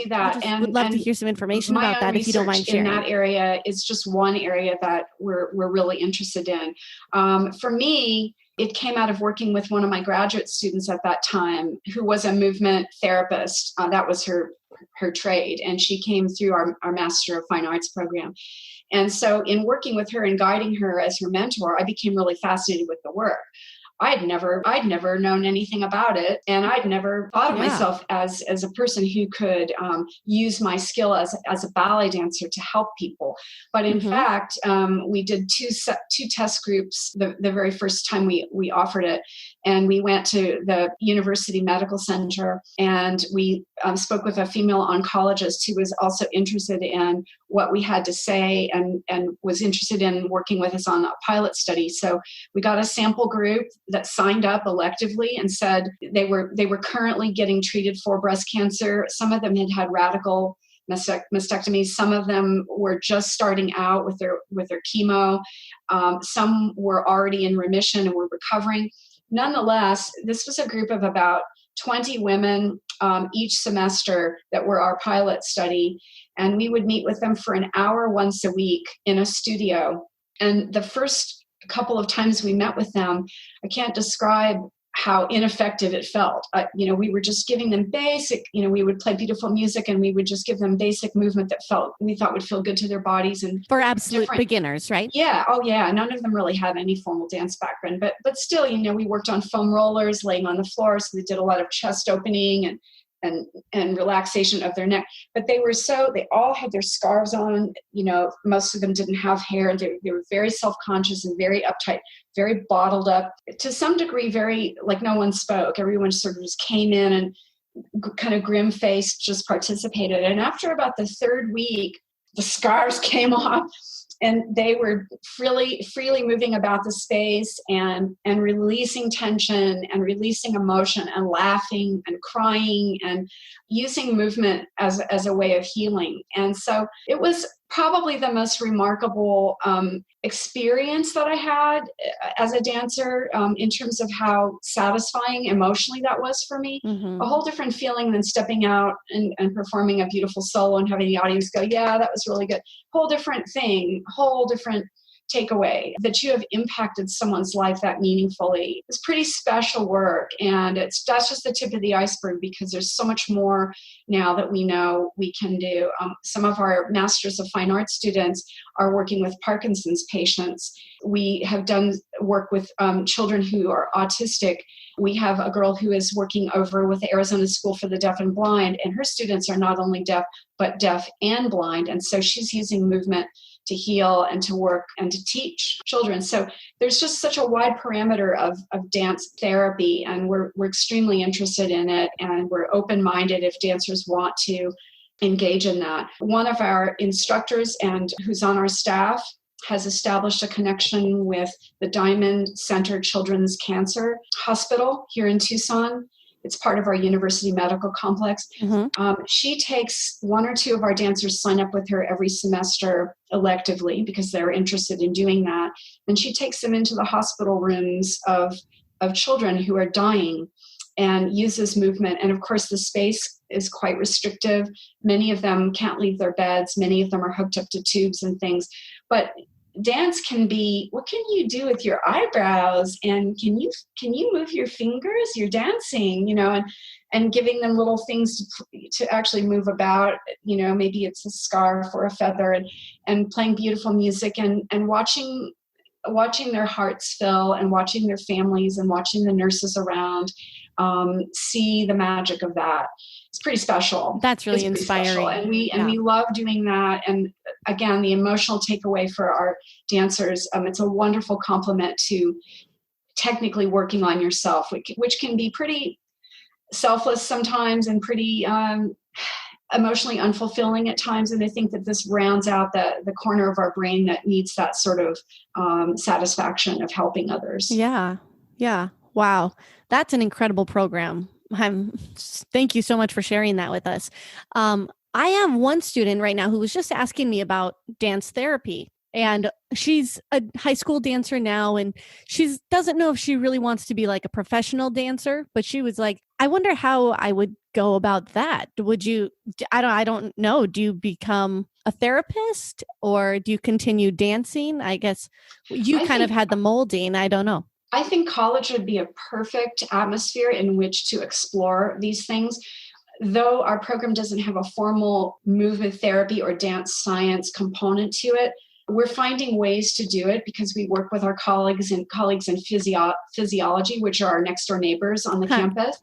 Speaker 1: would love to hear some information about that if you don't mind sharing.
Speaker 2: In that area is just one area that we're really interested in. For me, it came out of working with one of my graduate students at that time, who was a movement therapist. That was her trade. And she came through our Master of Fine Arts program. And so in working with her and guiding her as her mentor, I became really fascinated with the work. I'd never known anything about it. And I'd never thought of myself as a person who could use my skill as a ballet dancer to help people. But in fact, we did two test groups the very first time we offered it. And we went to the University Medical Center, and we spoke with a female oncologist who was also interested in what we had to say and was interested in working with us on a pilot study. So we got a sample group that signed up electively and said they were currently getting treated for breast cancer. Some of them had radical mastectomies. Some of them were just starting out with their chemo. Some were already in remission and were recovering. Nonetheless, this was a group of about 20 women each semester that were our pilot study. And we would meet with them for an hour once a week in a studio. And the first couple of times we met with them, I can't describe how ineffective it felt. We were just giving them basic, we would play beautiful music and we would just give them basic movement that we thought would feel good to their bodies. And
Speaker 1: for absolute beginners, right?
Speaker 2: Yeah. Oh yeah. None of them really had any formal dance background, but still, we worked on foam rollers, laying on the floor. So they did a lot of chest opening and relaxation of their neck. But they all had their scarves on. Most of them didn't have hair. They were very self-conscious and very uptight, very bottled up. To some degree, very like no one spoke. Everyone sort of just came in and kind of grim-faced, just participated. And after about the third week, the scarves came off. And they were freely moving about the space and releasing tension and releasing emotion and laughing and crying and using movement as a way of healing. And so it was probably the most remarkable experience that I had as a dancer in terms of how satisfying emotionally that was for me. A whole different feeling than stepping out and performing a beautiful solo and having the audience go, yeah, that was really good. Whole different thing, whole different takeaway that you have impacted someone's life that meaningfully. It's pretty special work. And that's just the tip of the iceberg, because there's so much more now that we know we can do. Some of our Masters of Fine Arts students are working with Parkinson's patients. We have done work with children who are autistic. We have a girl who is working over with the Arizona School for the Deaf and Blind, and her students are not only deaf, but deaf and blind. And so she's using movement to heal and to work and to teach children. So there's just such a wide parameter of dance therapy, and we're extremely interested in it, and we're open-minded if dancers want to engage in that. One of our instructors and who's on our staff has established a connection with the Diamond Center Children's Cancer Hospital here in Tucson. It's part of our university medical complex. She takes one or two of our dancers, sign up with her every semester electively because they're interested in doing that. And she takes them into the hospital rooms of children who are dying and uses movement. And of course, the space is quite restrictive. Many of them can't leave their beds. Many of them are hooked up to tubes and things. But dance can be, what can you do with your eyebrows, and can you move your fingers? You're dancing, and giving them little things to actually move about. Maybe it's a scarf or a feather, and playing beautiful music and watching their hearts fill, and watching their families and watching the nurses around see the magic of that. It's pretty special.
Speaker 1: That's really inspiring.
Speaker 2: And we love doing that. And again, the emotional takeaway for our dancers, it's a wonderful complement to technically working on yourself, which can be pretty selfless sometimes and pretty emotionally unfulfilling at times. And I think that this rounds out the corner of our brain that needs that sort of satisfaction of helping others.
Speaker 1: Yeah. Wow. That's an incredible program. Thank you so much for sharing that with us. I have one student right now who was just asking me about dance therapy, and she's a high school dancer now, and she doesn't know if she really wants to be like a professional dancer, but she was like, I wonder how I would go about that. Would you, I don't know. Do you become a therapist, or do you continue dancing? I guess you kind of had the molding. I don't know.
Speaker 2: I think college would be a perfect atmosphere in which to explore these things. Though our program doesn't have a formal movement therapy or dance science component to it, we're finding ways to do it because we work with our colleagues in physiology, which are our next door neighbors on the campus.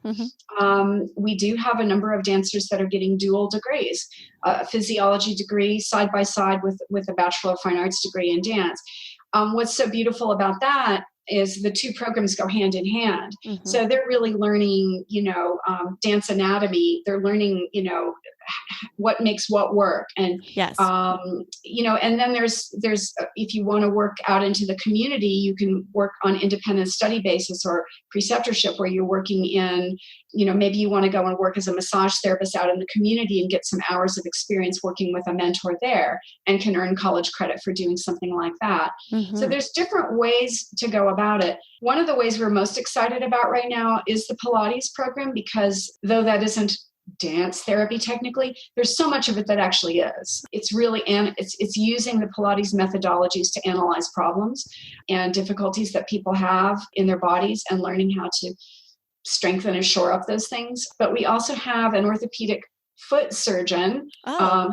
Speaker 2: We do have a number of dancers that are getting dual degrees, a physiology degree side by side with a Bachelor of Fine Arts degree in dance. What's so beautiful about that is the two programs go hand in hand. So they're really learning, dance anatomy. They're learning, what makes what work. And, and then there's, if you want to work out into the community, you can work on independent study basis or preceptorship where you're working in, maybe you want to go and work as a massage therapist out in the community and get some hours of experience working with a mentor there and can earn college credit for doing something like that. So there's different ways to go about it. One of the ways we're most excited about right now is the Pilates program, because though that isn't dance therapy technically, there's so much of it that actually is. It's really, and it's using the Pilates methodologies to analyze problems and difficulties that people have in their bodies and learning how to strengthen and shore up those things. But we also have an orthopedic foot surgeon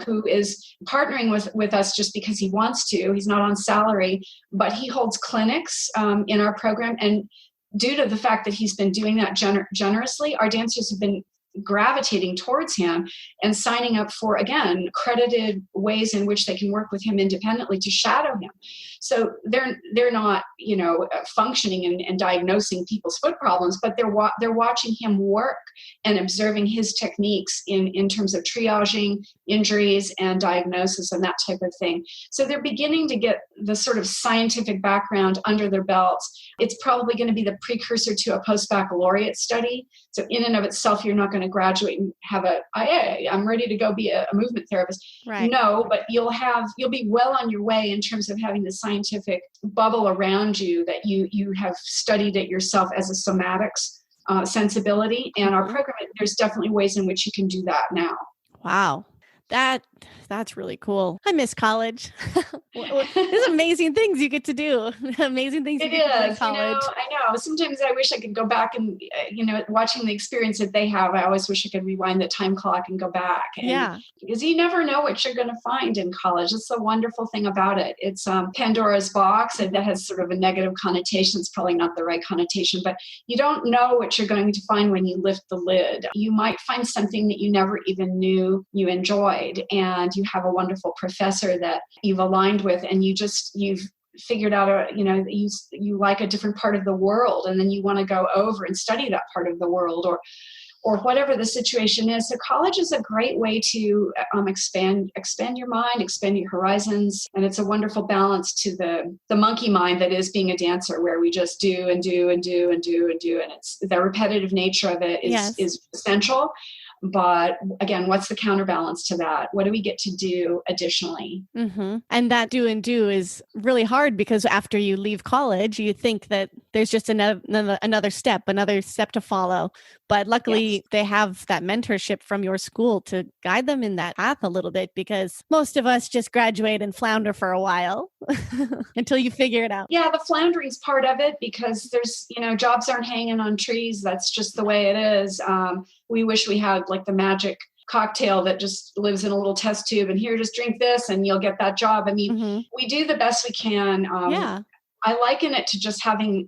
Speaker 2: who is partnering with us just because he wants to. He's not on salary, but he holds clinics in our program. And due to the fact that he's been doing that generously, our dancers have been gravitating towards him and signing up for, again, credited ways in which they can work with him independently to shadow him. So they're not, functioning and diagnosing people's foot problems, but they're watching him work and observing his techniques in terms of triaging injuries and diagnosis and that type of thing. So they're beginning to get the sort of scientific background under their belts. It's probably going to be the precursor to a post-baccalaureate study. So in and of itself, you're not going to graduate and have I'm ready to go be a movement therapist. Right. No, but you'll be well on your way in terms of having the scientific bubble around you that you have studied it yourself as a somatics sensibility. And our program, there's definitely ways in which you can do that now.
Speaker 1: Wow. That's really cool. I miss college. There's amazing things you get to do. Amazing things you get to do in college.
Speaker 2: I know. Sometimes I wish I could go back and, watching the experience that they have, I always wish I could rewind the time clock and go back. Because you never know what you're going to find in college. It's the wonderful thing about it. It's Pandora's box, and that has sort of a negative connotation. It's probably not the right connotation, but you don't know what you're going to find when you lift the lid. You might find something that you never even knew you enjoyed. And you have a wonderful professor that you've aligned with, and you've figured out you like a different part of the world, and then you want to go over and study that part of the world, or whatever the situation is. So college is a great way to expand your mind, expand your horizons, and it's a wonderful balance to the monkey mind that is being a dancer, where we just do and do and do and do and do, and it's the repetitive nature of it is essential. But again, what's the counterbalance to that? What do we get to do additionally?
Speaker 1: And that do is really hard, because after you leave college, you think that there's just another step to follow. But luckily, they have that mentorship from your school to guide them in that path a little bit, because most of us just graduate and flounder for a while until you figure it out.
Speaker 2: Yeah, the floundering is part of it, because there's, jobs aren't hanging on trees. That's just the way it is. We wish we had like the magic cocktail that just lives in a little test tube, and here, just drink this and you'll get that job. I mean, we do the best we can. I liken it to just having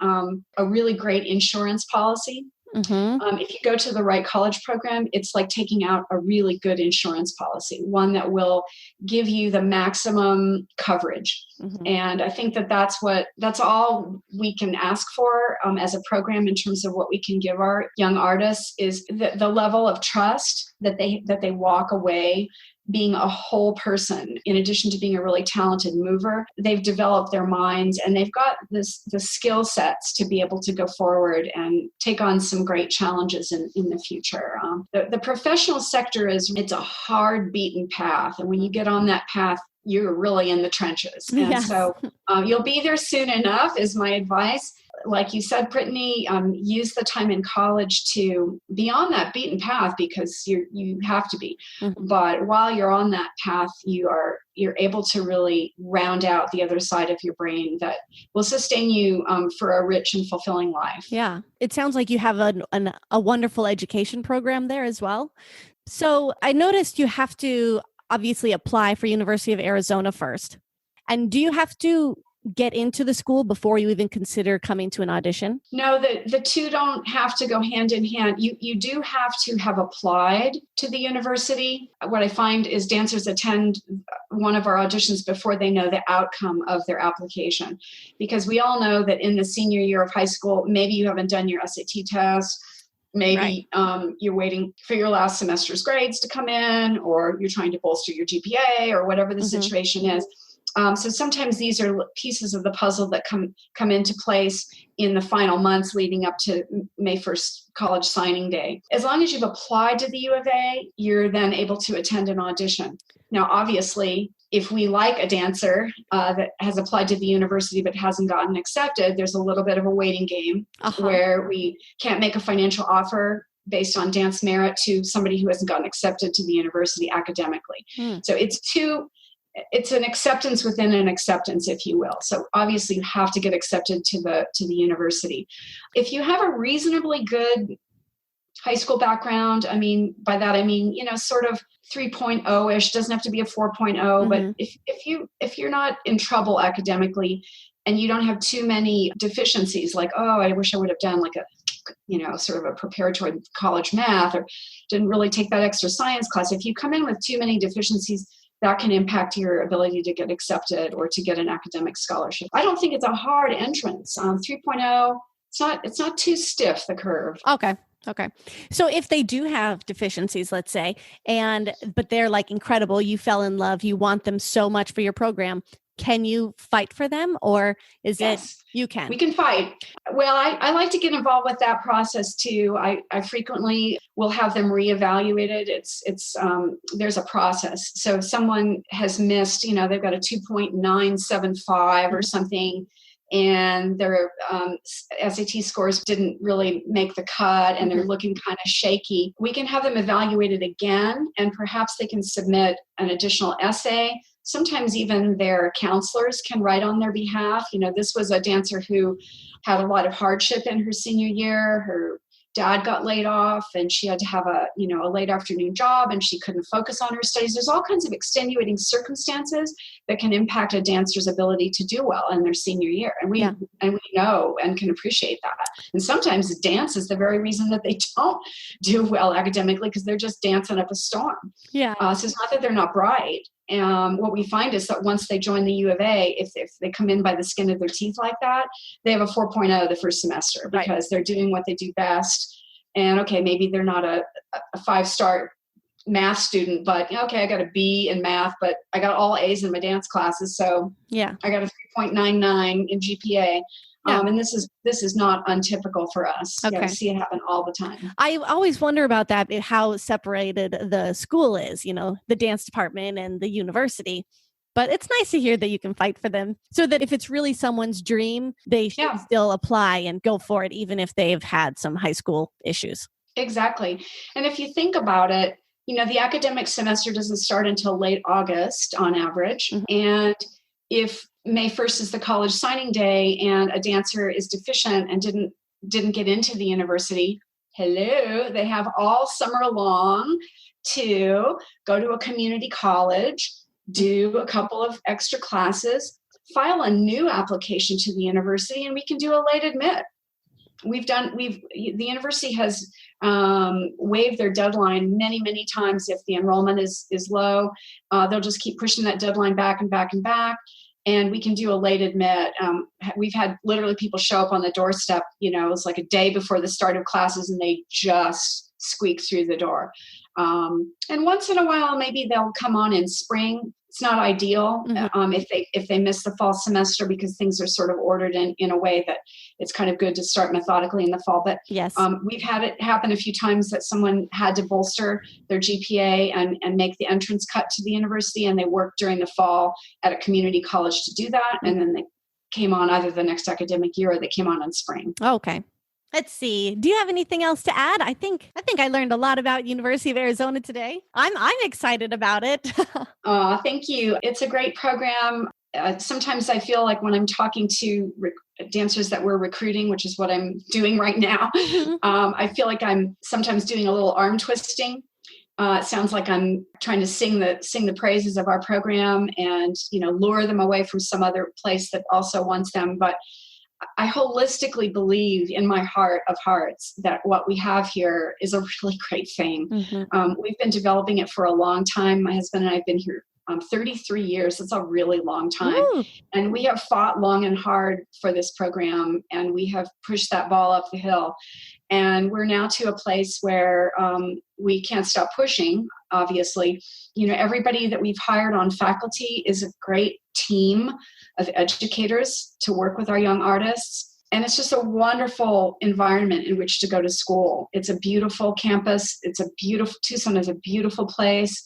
Speaker 2: a really great insurance policy. If you go to the right college program, it's like taking out a really good insurance policy, one that will give you the maximum coverage. And I think that's all we can ask for as a program in terms of what we can give our young artists, is the level of trust that they walk away being a whole person. In addition to being a really talented mover, they've developed their minds, and they've got the skill sets to be able to go forward and take on some great challenges in the future. The professional sector it's a hard beaten path. And when you get on that path, you're really in the trenches. And so you'll be there soon enough is my advice. Like you said, Brittany, use the time in college to be on that beaten path, because you have to be. But while you're on that path, you're able to really round out the other side of your brain that will sustain you for a rich and fulfilling life.
Speaker 1: Yeah. It sounds like you have a wonderful education program there as well. So I noticed you have to obviously apply for University of Arizona first. And do you have to get into the school before you even consider coming to an audition?
Speaker 2: No, the two don't have to go hand in hand. You do have to have applied to the university. What I find is dancers attend one of our auditions before they know the outcome of their application. Because we all know that in the senior year of high school, maybe you haven't done your SAT test. Maybe you're waiting for your last semester's grades to come in, or you're trying to bolster your GPA, or whatever the situation is. So sometimes these are pieces of the puzzle that come into place in the final months leading up to May 1st college signing day. As long as you've applied to the U of A, you're then able to attend an audition. Now, obviously, if we like a dancer that has applied to the university but hasn't gotten accepted, there's a little bit of a waiting game where we can't make a financial offer based on dance merit to somebody who hasn't gotten accepted to the university academically. So it's an acceptance within an acceptance, if you will. So obviously you have to get accepted to the university. If you have a reasonably good high school background, by that I mean, sort of 3.0-ish, doesn't have to be a 4.0, but if you're not in trouble academically and you don't have too many deficiencies, like, oh, I wish I would have done like sort of a preparatory college math, or didn't really take that extra science class. If you come in with too many deficiencies, that can impact your ability to get accepted or to get an academic scholarship. I don't think it's a hard entrance. 3.0, it's not too stiff, the curve.
Speaker 1: Okay. So if they do have deficiencies, let's say, but they're like incredible, you fell in love, you want them so much for your program, can you fight for them, or is it you can?
Speaker 2: We can fight. Well, I like to get involved with that process too. I frequently will have them reevaluated. It's there's a process. So if someone has missed, they've got a 2.975 or something, and their SAT scores didn't really make the cut and they're looking kind of shaky, we can have them evaluated again, and perhaps they can submit an additional essay. Sometimes even their counselors can write on their behalf. This was a dancer who had a lot of hardship in her senior year. Her dad got laid off and she had to have a late afternoon job, and she couldn't focus on her studies. There's all kinds of extenuating circumstances that can impact a dancer's ability to do well in their senior year. And we know and can appreciate that. And sometimes dance is the very reason that they don't do well academically, because they're just dancing up a storm. So it's not that they're not bright. What we find is that once they join the U of A, if they come in by the skin of their teeth like that, they have a 4.0 the first semester because they're doing what they do best. And okay, maybe they're not a 5-star math student, but okay, I got a B in math, but I got all A's in my dance classes. So I got a 3.99 in GPA. And this is not untypical for us. We see it happen all the time.
Speaker 1: I always wonder about that, how separated the school is, the dance department and the university. But it's nice to hear that you can fight for them, so that if it's really someone's dream, they should still apply and go for it, even if they've had some high school issues.
Speaker 2: Exactly. And if you think about it, the academic semester doesn't start until late August on average. And if May 1st is the college signing day and a dancer is deficient and didn't get into the university, they have all summer long to go to a community college, do a couple of extra classes, file a new application to the university, and we can do a late admit. The university has waived their deadline many, many times. If the enrollment is low, they'll just keep pushing that deadline back and back and back. And we can do a late admit. We've had literally people show up on the doorstep, it's like a day before the start of classes, and they just squeak through the door. And once in a while, maybe they'll come on in spring. It's not ideal if they miss the fall semester, because things are sort of ordered in a way that it's kind of good to start methodically in the fall. But we've had it happen a few times that someone had to bolster their GPA and make the entrance cut to the university, and they worked during the fall at a community college to do that. And then they came on either the next academic year or they came on in spring.
Speaker 1: Okay. Let's see. Do you have anything else to add? I think I learned a lot about University of Arizona today. I'm excited about it.
Speaker 2: Thank you. It's a great program. Sometimes I feel like when I'm talking to dancers that we're recruiting, which is what I'm doing right now, I feel like I'm sometimes doing a little arm twisting. It sounds like I'm trying to sing the praises of our program and, lure them away from some other place that also wants them. But I holistically believe in my heart of hearts that what we have here is a really great thing. We've been developing it for a long time. My husband and I have been here 33 years. That's a really long time.
Speaker 1: Ooh.
Speaker 2: And we have fought long and hard for this program, and we have pushed that ball up the hill. And we're now to a place where we can't stop pushing, obviously. Everybody that we've hired on faculty is a great team of educators to work with our young artists. And it's just a wonderful environment in which to go to school. It's a beautiful campus. Tucson is a beautiful place.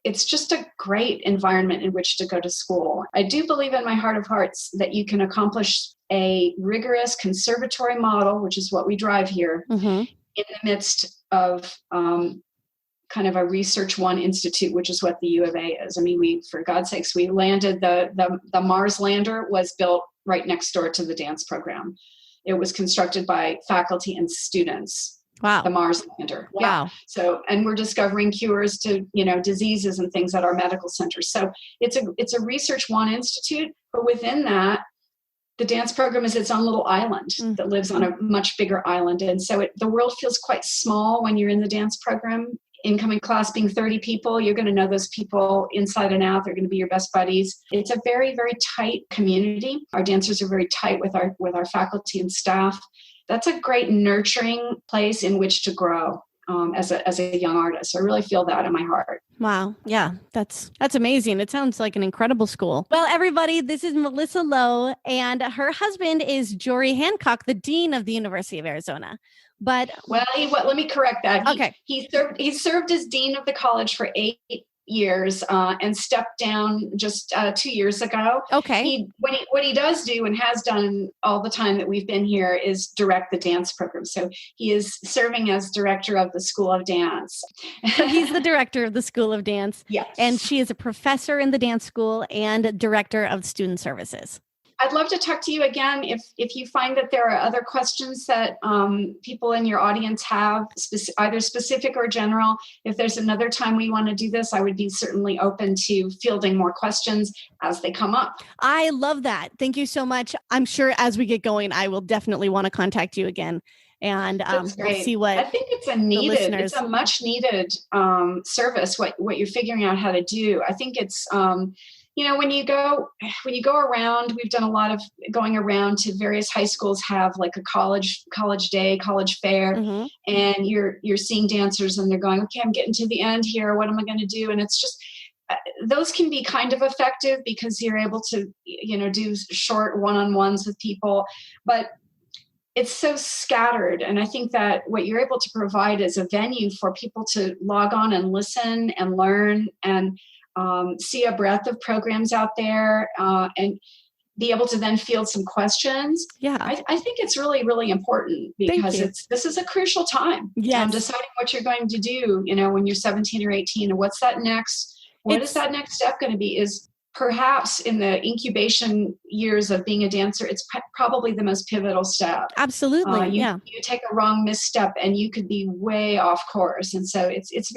Speaker 2: It's just a great environment in which to go to school. I do believe in my heart of hearts that you can accomplish a rigorous conservatory model, which is what we drive here, in the midst of kind of a Research One Institute, which is what the U of A is. I mean, for God's sakes, we landed the Mars lander was built right next door to the dance program. It was constructed by faculty and students.
Speaker 1: Wow.
Speaker 2: The Mars lander.
Speaker 1: Wow.
Speaker 2: Yeah. So, and we're discovering cures to, diseases and things at our medical centers. So it's a Research One Institute, but within that, the dance program is its own little island that lives on a much bigger island. And so the world feels quite small when you're in the dance program. Incoming class being 30 people, you're going to know those people inside and out. They're going to be your best buddies. It's a very, very tight community. Our dancers are very tight with our faculty and staff. That's a great nurturing place in which to grow as a young artist. I really feel that in my heart.
Speaker 1: Wow. Yeah, that's amazing. It sounds like an incredible school. Well, everybody, this is Melissa Lowe, and her husband is Jory Hancock, the dean of the University of Arizona. But
Speaker 2: let me correct that.
Speaker 1: Okay.
Speaker 2: He served as dean of the college for 8 years and stepped down just 2 years ago.
Speaker 1: Okay.
Speaker 2: What he does do and has done all the time that we've been here is direct the dance program. So he is serving as director of the School of Dance.
Speaker 1: So he's the director of the School of Dance.
Speaker 2: Yes.
Speaker 1: And she is a professor in the dance school and director of student services.
Speaker 2: I'd love to talk to you again if you find that there are other questions that people in your audience have, either specific or general. If there's another time we want to do this, I would be certainly open to fielding more questions as they come up.
Speaker 1: I love that. Thank you so much. I'm sure as we get going, I will definitely want to contact you again. And we'll see what
Speaker 2: I think it's a much needed service. What you're figuring out how to do. I think it's when you go around, we've done a lot of going around to various high schools, have like a college day, college fair, and you're seeing dancers and they're going, okay, I'm getting to the end here. What am I going to do? And it's just, those can be kind of effective because you're able to, do short one-on-ones with people, but it's so scattered. And I think that what you're able to provide is a venue for people to log on and listen and learn and see a breadth of programs out there and be able to then field some questions.
Speaker 1: Yeah.
Speaker 2: I think it's really, really important because this is a crucial time.
Speaker 1: Yes.
Speaker 2: Deciding what you're going to do, when you're 17 or 18 and what's that next, what is that next step going to be is perhaps in the incubation years of being a dancer, it's probably the most pivotal step.
Speaker 1: Absolutely.
Speaker 2: You take a wrong misstep and you could be way off course. And so it's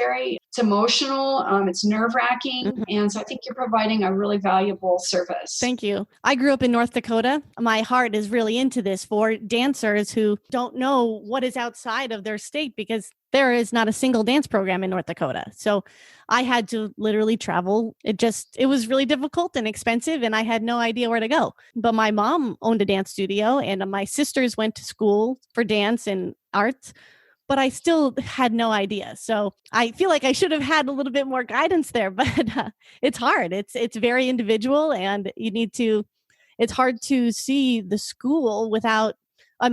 Speaker 2: emotional, it's nerve-wracking. And so I think you're providing a really valuable service.
Speaker 1: Thank you. I grew up in North Dakota. My heart is really into this for dancers who don't know what is outside of their state because there is not a single dance program in North Dakota. So I had to literally travel. It was really difficult and expensive and I had no idea where to go. But my mom owned a dance studio and my sisters went to school for dance and arts, but I still had no idea. So I feel like I should have had a little bit more guidance there, but it's hard. It's very individual and it's hard to see the school without,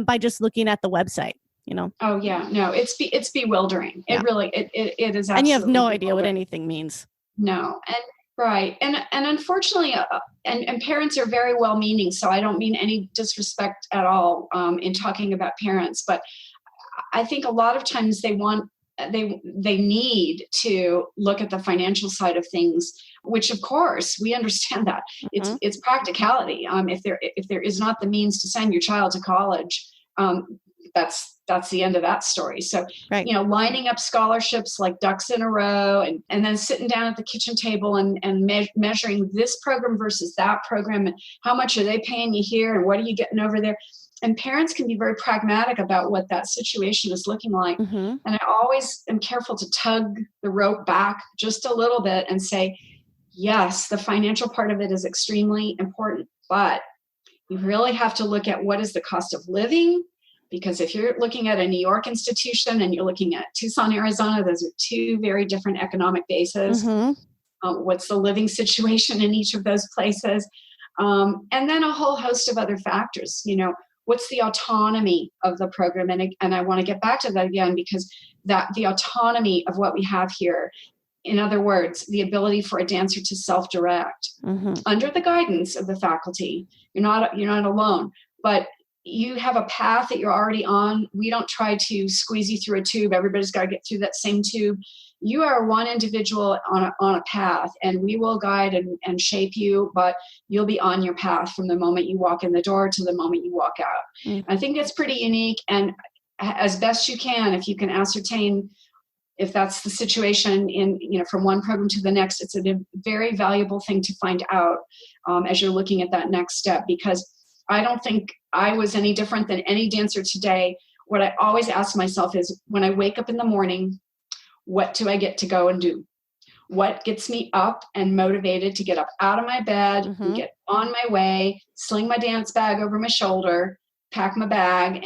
Speaker 1: by just looking at the website.
Speaker 2: Oh yeah, no, it's bewildering.
Speaker 1: Yeah.
Speaker 2: It really, it is. Absolutely
Speaker 1: and you have no idea what anything means.
Speaker 2: No. And right. And unfortunately, and parents are very well-meaning. So I don't mean any disrespect at all in talking about parents, but I think a lot of times they need to look at the financial side of things, which of course we understand that it's practicality. If there is not the means to send your child to college, that's the end of that story. So,
Speaker 1: Right.
Speaker 2: Lining up scholarships like ducks in a row, and then sitting down at the kitchen table and measuring this program versus that program, and how much are they paying you here and what are you getting over there? And parents can be very pragmatic about what that situation is looking like.
Speaker 1: Mm-hmm.
Speaker 2: And I always am careful to tug the rope back just a little bit and say, yes, the financial part of it is extremely important, but you really have to look at what is the cost of living. Because if you're looking at a New York institution and you're looking at Tucson, Arizona, those are two very different economic bases.
Speaker 1: Mm-hmm.
Speaker 2: What's the living situation in each of those places? And then a whole host of other factors. What's the autonomy of the program? And I want to get back to that again, because that the autonomy of what we have here, in other words, the ability for a dancer to self-direct under the guidance of the faculty. You're not alone, but you have a path that you're already on. We don't try to squeeze you through a tube. Everybody's got to get through that same tube. You are one individual on a path, and we will guide and shape you, but you'll be on your path from the moment you walk in the door to the moment you walk out. Mm-hmm. I think that's pretty unique. And as best you can, if you can ascertain if that's the situation from one program to the next, it's a very valuable thing to find out as you're looking at that next step, because I don't think I was any different than any dancer today. What I always ask myself is, when I wake up in the morning, what do I get to go and do? What gets me up and motivated to get up out of my bed, and get on my way, sling my dance bag over my shoulder, pack my bag,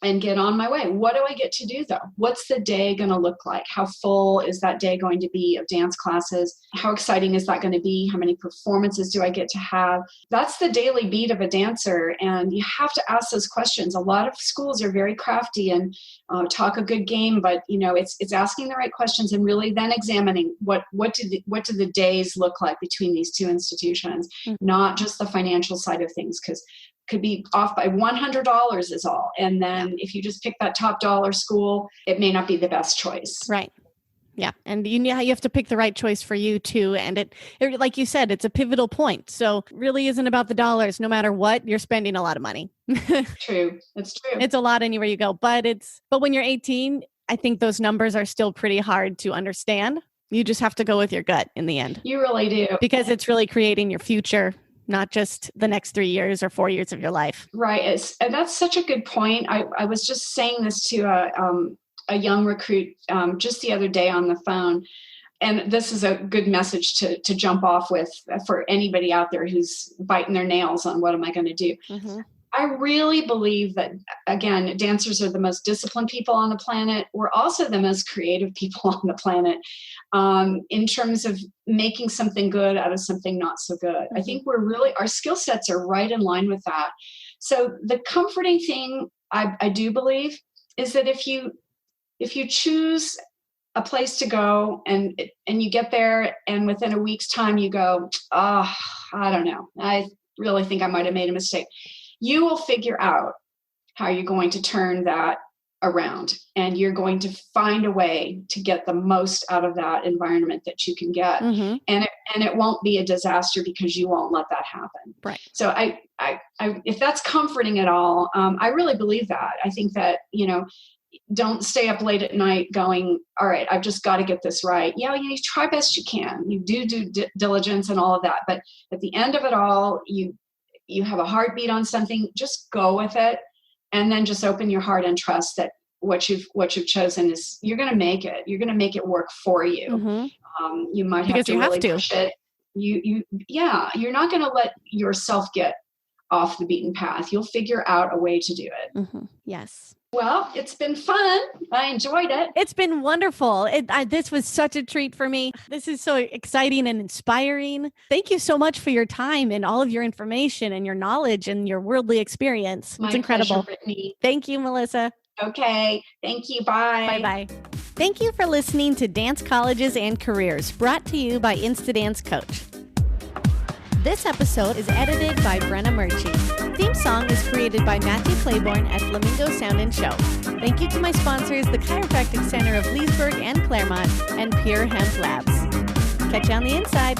Speaker 2: and get on my way? What do I get to do, though? What's the day going to look like? How full is that day going to be of dance classes? How exciting is that going to be? How many performances do I get to have? That's the daily beat of a dancer, and you have to ask those questions. A lot of schools are very crafty and talk a good game, but it's asking the right questions and really then examining what do the days look like between these two institutions, not just the financial side of things, because could be off by $100 is all. And then if you just pick that top dollar school, it may not be the best choice.
Speaker 1: Right. Yeah. And you have to pick the right choice for you too. And it, like you said, it's a pivotal point. So it really isn't about the dollars. No matter what, you're spending a lot of money.
Speaker 2: True. It's true.
Speaker 1: It's a lot anywhere you go, but when you're 18, I think those numbers are still pretty hard to understand. You just have to go with your gut in the end.
Speaker 2: You really do.
Speaker 1: Because it's really creating your future, not just the next 3 years or 4 years of your life.
Speaker 2: Right. And that's such a good point. I was just saying this to a young recruit just the other day on the phone. And this is a good message to jump off with for anybody out there who's biting their nails on what am I going to do. I really believe that, again, dancers are the most disciplined people on the planet. We're also the most creative people on the planet in terms of making something good out of something not so good. I think our skill sets are right in line with that. So the comforting thing, I do believe, is that if you choose a place to go and you get there and within a week's time you go, I don't know, I really think I might have made a mistake. You will figure out how you're going to turn that around, and you're going to find a way to get the most out of that environment that you can get. And it won't be a disaster because you won't let that happen.
Speaker 1: Right.
Speaker 2: So I if that's comforting at all, I really believe that. I think that, don't stay up late at night going, all right, I've just got to get this right. Yeah, you try best you can. You do diligence and all of that. But at the end of it all, you have a heartbeat on something, just go with it. And then just open your heart and trust that what you've chosen is, you're going to make it. You're going to make it work for you. You might have to really push it. You're not going to let yourself get off the beaten path. You'll figure out a way to do it.
Speaker 1: Yes.
Speaker 2: Well, it's been fun. I enjoyed it.
Speaker 1: It's been wonderful. This was such a treat for me. This is so exciting and inspiring. Thank you so much for your time and all of your information and your knowledge and your worldly experience. It's incredible.
Speaker 2: Pleasure, Brittany.
Speaker 1: Thank you, Melissa.
Speaker 2: Okay. Thank you. Bye.
Speaker 1: Bye-bye. Thank you for listening to Dance Colleges and Careers, brought to you by Instadance Coach. This episode is edited by Brenna Murchie. Theme song is created by Matthew Claiborne at Flamingo Sound and Show. Thank you to my sponsors, the Chiropractic Center of Leesburg and Claremont, and Pure Hemp Labs. Catch you on the inside.